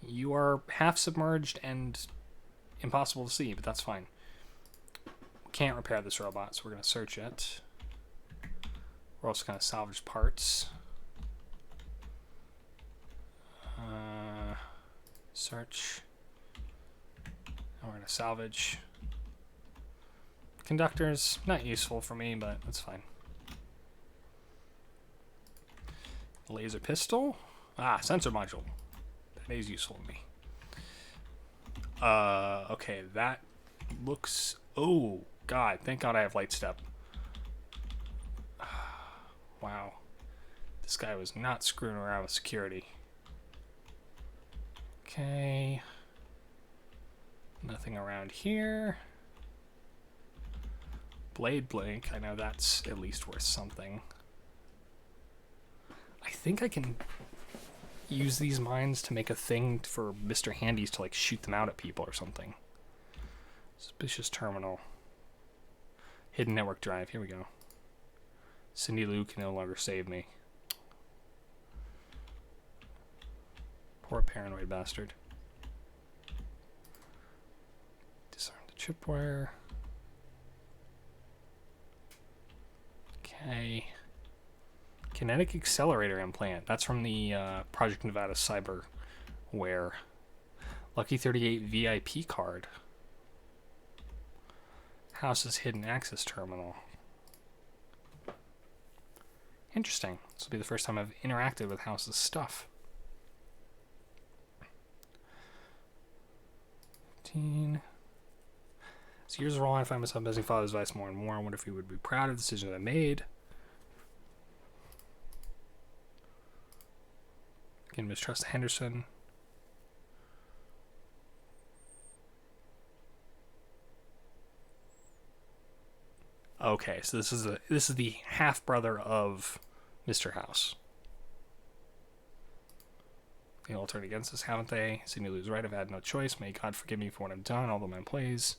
You are half submerged and impossible to see, but that's fine. Can't repair this robot, so we're going to search it. We're also going to salvage parts. Search. And we're going to salvage. Conductors, not useful for me, but that's fine. Laser pistol. Ah, sensor module. That is useful to me. Okay, that looks... Oh, God. Thank God I have light step. Wow. This guy was not screwing around with security. Okay. Nothing around here. Blade blink. I know that's at least worth something. I think I can use these mines to make a thing for Mr. Handy's to like shoot them out at people or something. Suspicious terminal. Hidden network drive. Here we go. Cindy Lou can no longer save me. Poor paranoid bastard. Disarm the tripwire. Okay. Kinetic accelerator implant. That's from the Project Nevada Cyberware. Lucky 38 VIP card. House's hidden access terminal. Interesting. This will be the first time I've interacted with House's stuff. 15. As years roll on, I find myself missing father's advice more and more. I wonder if he would be proud of the decision I made. Again, mistrust Henderson. Okay, so this is the half brother of Mr. House. They all turned against us, haven't they? Sidney Lou's right. I've had no choice. May God forgive me for what I've done, although my plays.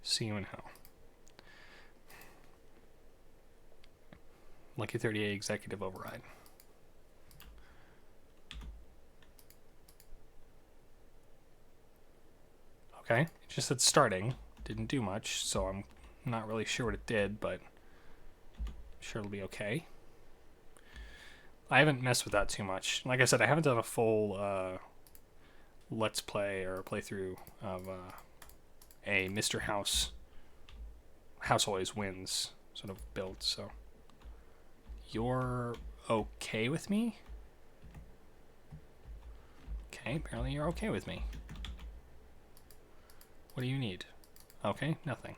See you in hell. Lucky 38 executive override. Okay, it just said starting. Didn't do much, so I'm not really sure what it did, but I'm sure it'll be okay. I haven't messed with that too much. Like I said, I haven't done a full let's play or playthrough of a Mr. House always wins sort of build, so you're okay with me? Okay, apparently you're okay with me. What do you need? Okay, nothing.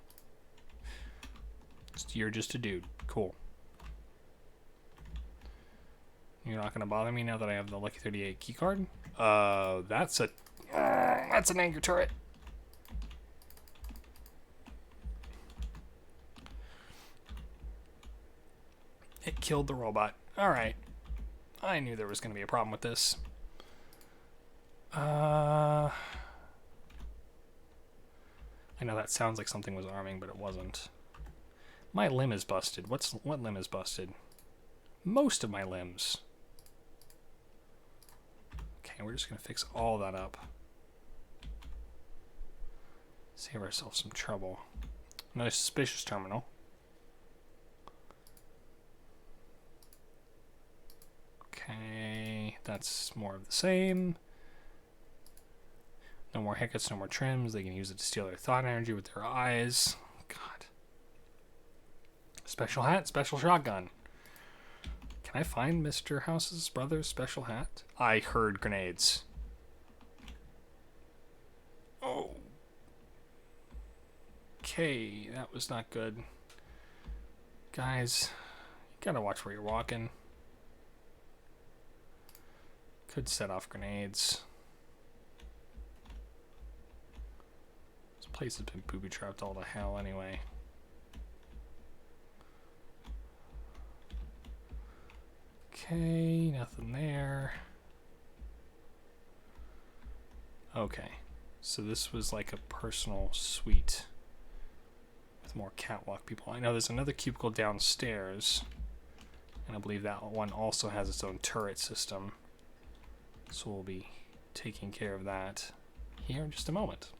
You're just a dude. Cool. You're not gonna bother me now that I have the Lucky 38 keycard? That's an anchor turret. It killed the robot. Alright. I knew there was gonna be a problem with this. I know that sounds like something was arming, but it wasn't. My limb is busted. What limb is busted? Most of my limbs. Okay, we're just gonna fix all that up. Save ourselves some trouble. Another suspicious terminal. Okay, that's more of the same. No more hiccups, no more trims. They can use it to steal their thought energy with their eyes. God. Special hat, special shotgun. Can I find Mr. House's brother's special hat? I heard grenades. Oh. Okay, that was not good. Guys, you gotta watch where you're walking. Could set off grenades. Place has been booby-trapped all to hell anyway. Okay, nothing there. Okay, so this was like a personal suite with more catwalk people. I know there's another cubicle downstairs, and I believe that one also has its own turret system. So we'll be taking care of that here in just a moment.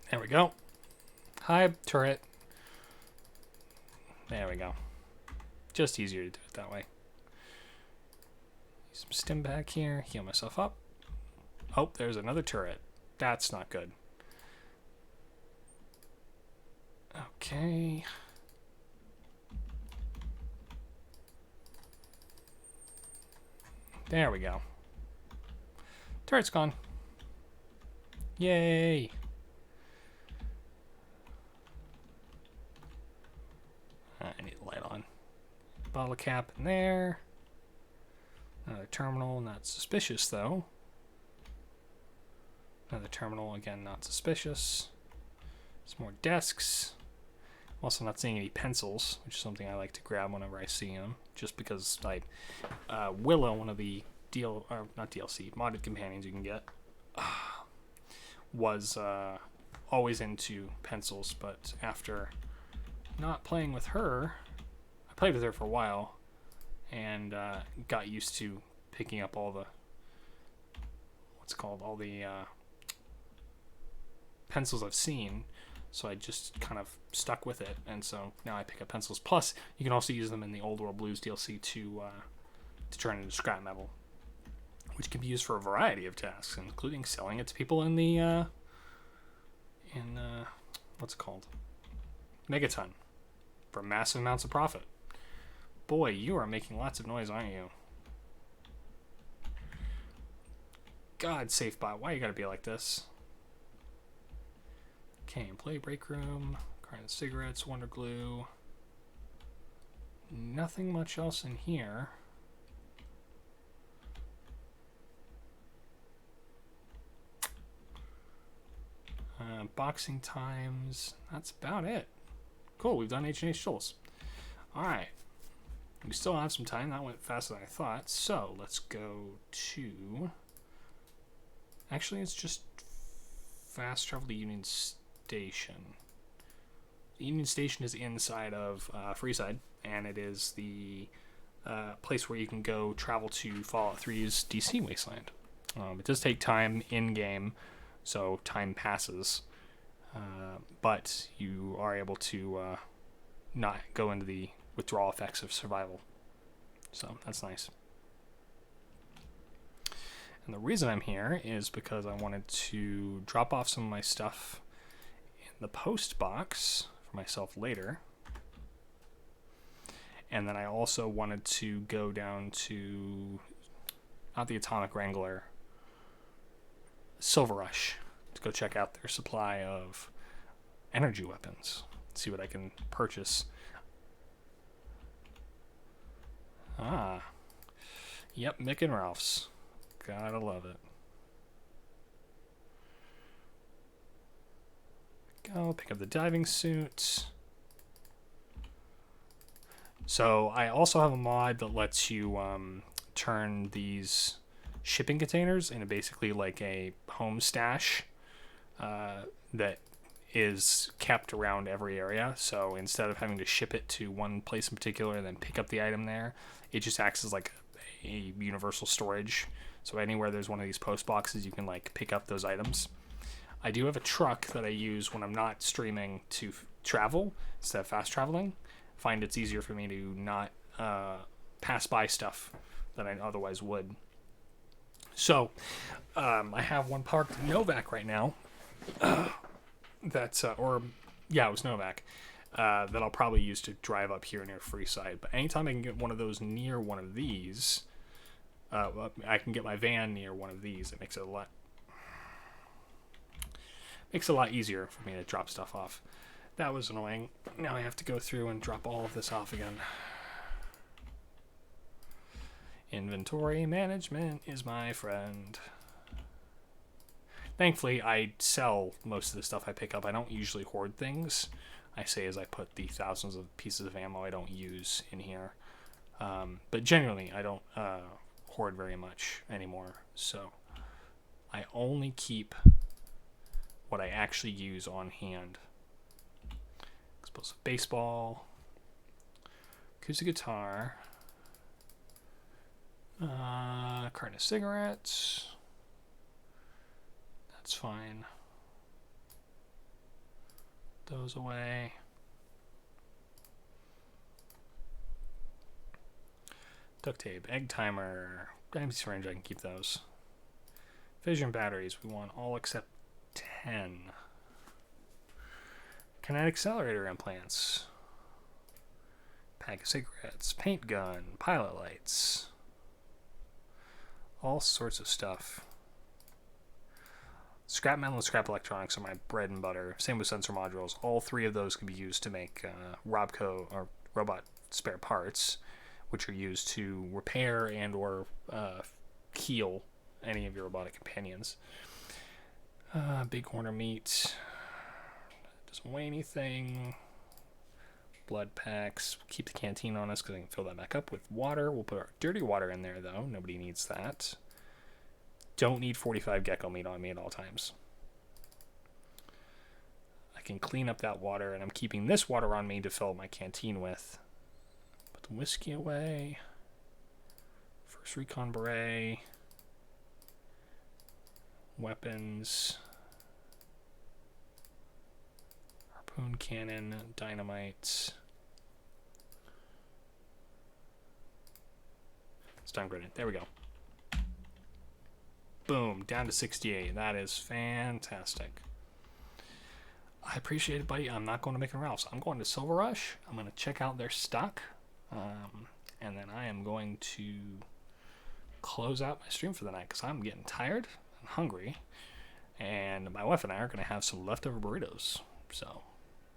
There we go. Hi, turret. There we go. Just easier to do it that way. Some stim back here. Heal myself up. Oh, there's another turret. That's not good. Okay. There we go. Turret's gone. Yay! I need a light on. Bottle cap in there. Another terminal, not suspicious though. Another terminal, again, not suspicious. Some more desks. I'm also not seeing any pencils, which is something I like to grab whenever I see them, just because Willow, one of the not DLC, modded companions you can get, was always into pencils, but after not playing with her, I played with her for a while, and got used to picking up all the pencils I've seen, so I just kind of stuck with it, and so now I pick up pencils. Plus, you can also use them in the Old World Blues DLC to turn into scrap metal, which can be used for a variety of tasks, including selling it to people in the what's it called? Megaton, for massive amounts of profit. Boy, you are making lots of noise, aren't you? God, SafeBot, why you gotta be like this? Okay, play break room, carton of cigarettes, Wonder Glue. Nothing much else in here. Boxing times. That's about it. Cool, we've done H&H Tools. Alright. We still have some time. That went faster than I thought. So, let's go to... Actually, it's just fast travel to Union Station. Union Station is inside of Freeside, and it is the place where you can go travel to Fallout 3's DC Wasteland. It does take time in-game, so time passes, but you are able to not go into the withdrawal effects of survival. So that's nice. And the reason I'm here is because I wanted to drop off some of my stuff in the post box for myself later. And then I also wanted to go down to, not the Atomic Wrangler, Silver Rush, to go check out their supply of energy weapons. See what I can purchase. Yep, Mick and Ralph's. Gotta love it. Go pick up the diving suit. So I also have a mod that lets you turn these shipping containers into basically like a home stash that is kept around every area. So instead of having to ship it to one place in particular and then pick up the item there, it just acts as like a universal storage. So anywhere there's one of these post boxes, you can like pick up those items. I do have a truck that I use when I'm not streaming to travel instead of fast traveling. I find it's easier for me to not pass by stuff than I otherwise would. So I have one parked in Novak right now. That's it was Novak. That I'll probably use to drive up here near Freeside. But anytime I can get one of those near one of these, I can get my van near one of these. It makes it a lot easier for me to drop stuff off. That was annoying. Now I have to go through and drop all of this off again. Inventory management is my friend. Thankfully, I sell most of the stuff I pick up. I don't usually hoard things. I say as I put the thousands of pieces of ammo I don't use in here. But generally, I don't hoard very much anymore. So I only keep what I actually use on hand. Explosive baseball, acoustic guitar, carton of cigarettes. That's fine. Those away. Duct tape, egg timer, empty syringe, I can keep those. Fission batteries, we want all except 10. Kinetic accelerator implants. Pack of cigarettes, paint gun, pilot lights. All sorts of stuff. Scrap metal and scrap electronics are my bread and butter. Same with sensor modules. All three of those can be used to make Robco or robot spare parts, which are used to repair and or heal any of your robotic companions. Big Horner meat, Doesn't weigh anything. Blood packs. Keep the canteen on us because I can fill that back up with water. We'll put our dirty water in there, though. Nobody needs that. Don't need 45 gecko meat on me at all times. I can clean up that water, and I'm keeping this water on me to fill my canteen with. Put the whiskey away. First recon beret. Weapons. Harpoon cannon, dynamite. Stun grenade. There we go. Boom, down to 68. That is fantastic. I appreciate it, buddy. I'm not going to Mick and Ralph's. I'm going to Silver Rush. I'm going to check out their stock. And then I am going to close out my stream for the night because I'm getting tired and hungry. And my wife and I are going to have some leftover burritos. So,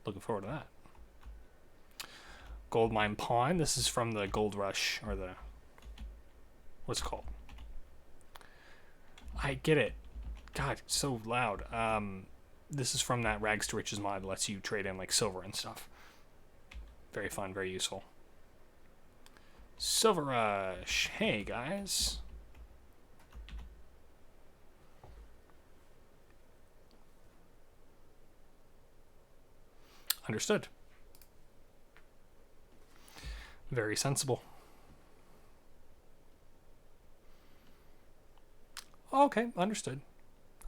looking forward to that. Gold Mine Pawn. This is from the Gold Rush, or the... what's it called? I get it. God, it's so loud. This is from that Rags to Riches mod that lets you trade in like silver and stuff. Very fun, very useful. Silver Rush. Hey, guys. Understood. Very sensible. Okay, understood.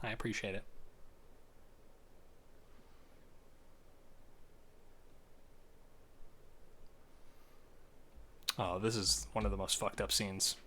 I appreciate it. Oh, this is one of the most fucked up scenes.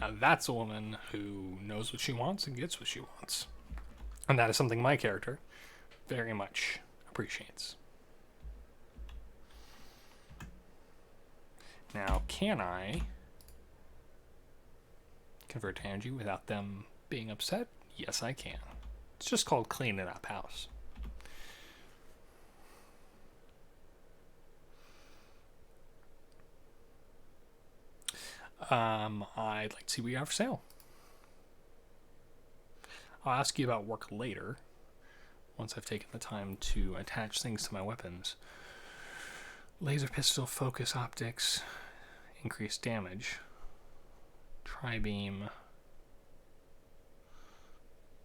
Now that's a woman who knows what she wants and gets what she wants. And that is something my character very much appreciates. Now, can I convert to energy without them being upset? Yes, I can. It's just called cleaning up house. I'd like to see what you have for sale. I'll ask you about work later, once I've taken the time to attach things to my weapons. Laser pistol, focus optics, increased damage. Tri-beam.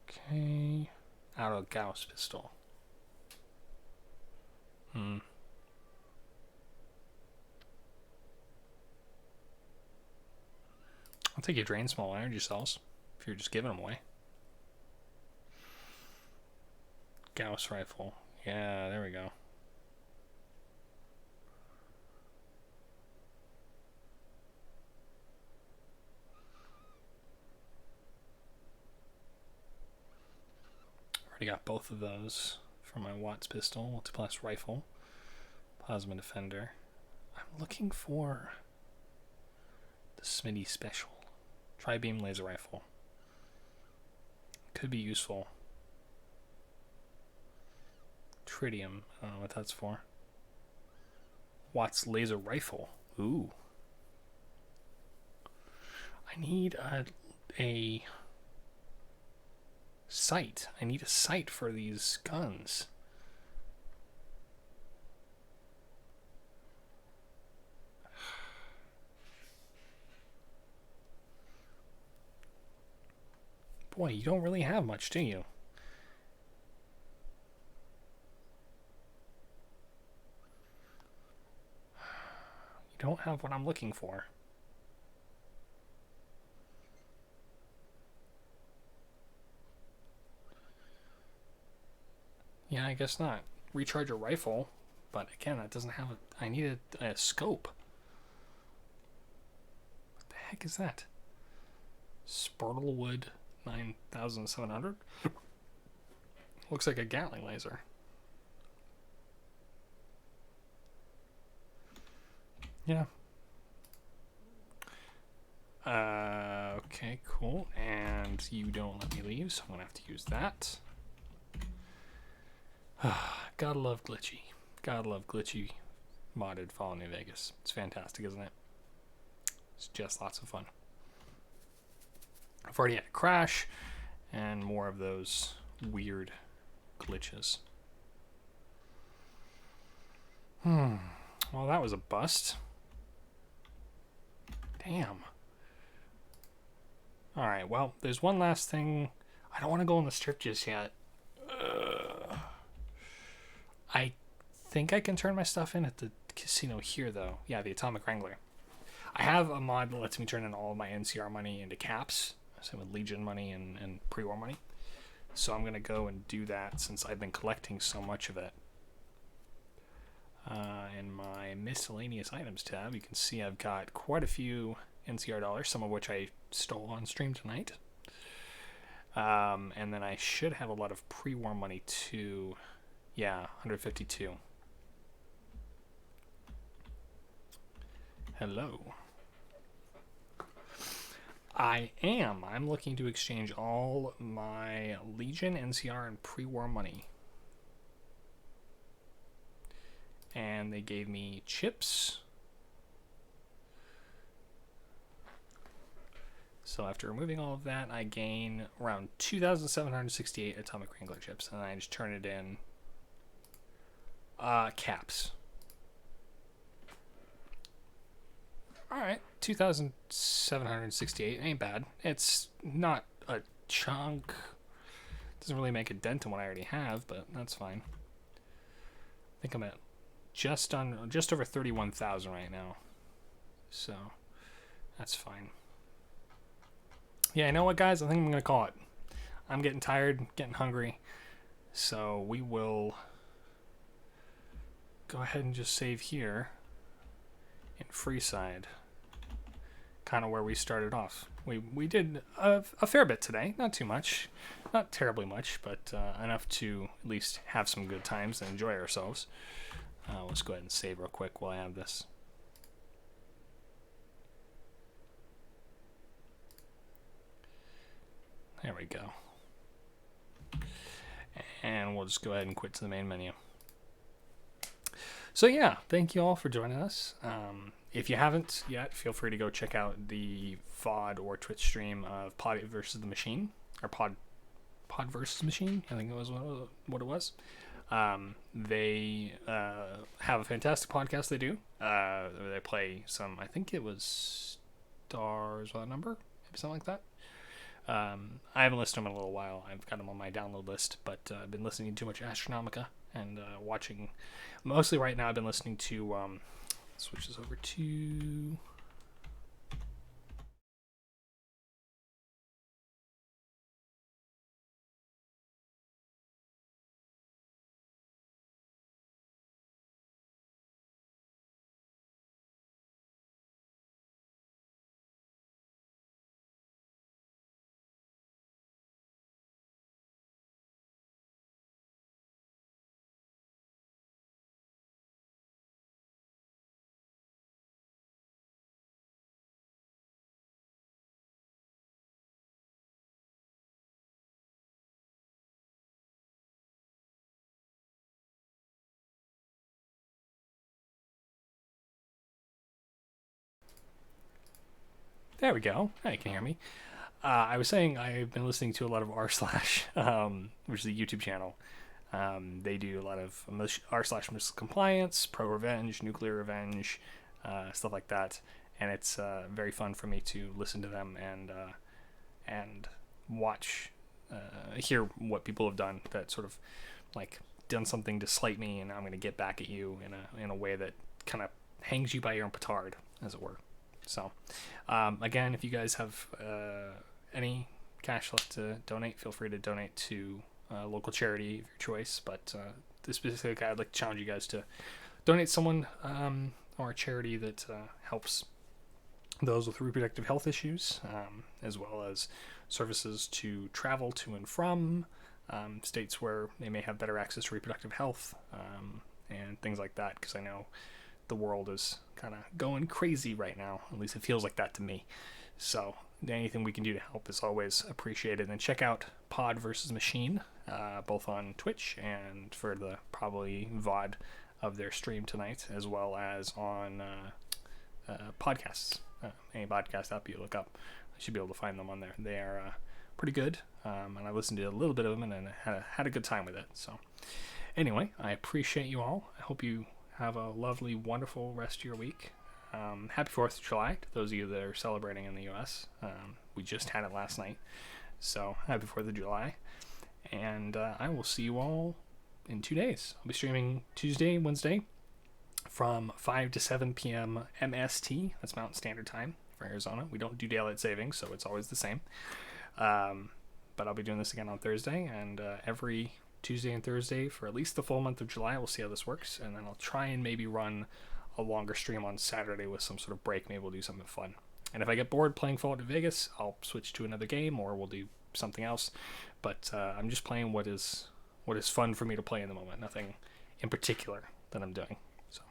Okay. Auto Gauss pistol. I'll take your drain small energy cells if you're just giving them away. Gauss rifle. Yeah, there we go. Already got both of those for my Watts pistol, multi-blast rifle, plasma defender. I'm looking for the Smitty special. Tri-beam laser rifle. Could be useful. Tritium. I don't know what that's for. Watts laser rifle. Ooh. I need a sight. I need a sight for these guns. Boy, you don't really have much, do you? You don't have what I'm looking for. Yeah, I guess not. Recharge a rifle, but again, that doesn't have I need a scope. What the heck is that? Spartlewood 9700? Looks like a Gatling laser. Yeah. Okay, cool. And you don't let me leave, so I'm gonna have to use that. Gotta love glitchy. Gotta love glitchy modded Fallout New Vegas. It's fantastic, isn't it? It's just lots of fun. I've already had a crash and more of those weird glitches. Well, that was a bust. Damn. Alright, well, there's one last thing. I don't want to go on the strip just yet. I think I can turn my stuff in at the casino here, though. Yeah, the Atomic Wrangler. I have a mod that lets me turn in all of my NCR money into caps. Same with Legion money and pre-war money. So I'm going to go and do that since I've been collecting so much of it. In my miscellaneous items tab, you can see I've got quite a few NCR dollars, some of which I stole on stream tonight. And then I should have a lot of pre-war money too. Yeah, 152. Hello. I'm looking to exchange all my Legion, NCR, and pre-war money. And they gave me chips. So after removing all of that, I gain around 2,768 Atomic Wrangler chips, and I just turn it in caps. Alright, 2,768 ain't bad. It's not a chunk. Doesn't really make a dent in what I already have, but that's fine. I think I'm at just over 31,000 right now. So that's fine. Yeah, you know what, guys? I think I'm going to call it. I'm getting tired, getting hungry. So we will go ahead and just save here in Freeside. Kind of where we started off. We did a fair bit today. Not too much. Not terribly much, but enough to at least have some good times and enjoy ourselves. Let's go ahead and save real quick while I have this. There we go. And we'll just go ahead and quit to the main menu. So yeah, thank you all for joining us. If you haven't yet, feel free to go check out the VOD or Twitch stream of Pod versus the Machine, or Pod versus Machine. I think it was what it was. They have a fantastic podcast. They do. They play some. I think it was Stars Without Number, maybe something like that. I haven't listened to them in a little while. I've got them on my download list, but I've been listening to too much Astronomica and watching. Mostly right now, I've been listening to. Switch this over to. There we go. Now you can hear me. I was saying I've been listening to a lot of r/, which is a YouTube channel. They do a lot of r/missile compliance, pro revenge, nuclear revenge, stuff like that, and it's very fun for me to listen to them and watch, hear what people have done that sort of like done something to slight me, and I'm going to get back at you in a way that kind of hangs you by your own petard, as it were. So, again, if you guys have any cash left to donate, feel free to donate to local charity of your choice. But specifically, I'd like to challenge you guys to donate someone or a charity that helps those with reproductive health issues, as well as services to travel to and from states where they may have better access to reproductive health, and things like that, because I know the world is kind of going crazy right now. At least it feels like that to me. So anything we can do to help is always appreciated. And check out Pod versus Machine, both on Twitch and for the probably VOD of their stream tonight, as well as on podcasts. Any podcast app you look up, you should be able to find them on there. They are pretty good, and I listened to a little bit of them and had a good time with it. So anyway, I appreciate you all. I hope you have a lovely, wonderful rest of your week. Happy 4th of July to those of you that are celebrating in the U.S. We just had it last night, so happy 4th of July. And I will see you all in 2 days. I'll be streaming Tuesday, Wednesday, from 5 to 7 p.m. MST. That's Mountain Standard Time for Arizona. We don't do daylight savings, so it's always the same. But I'll be doing this again on Thursday, and every Tuesday and Thursday for at least the full month of July. We'll see how this works, and then I'll try and maybe run a longer stream on Saturday with some sort of break. Maybe we'll do something fun. And if I get bored playing Fallout New Vegas, I'll switch to another game, or we'll do something else. But I'm just playing what is fun for me to play in the moment. Nothing in particular that I'm doing. So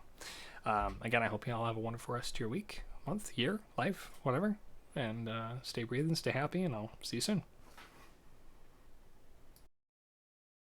again, I hope you all have a wonderful rest of your week, month, year, life, whatever. And stay breathing, stay happy, and I'll see you soon.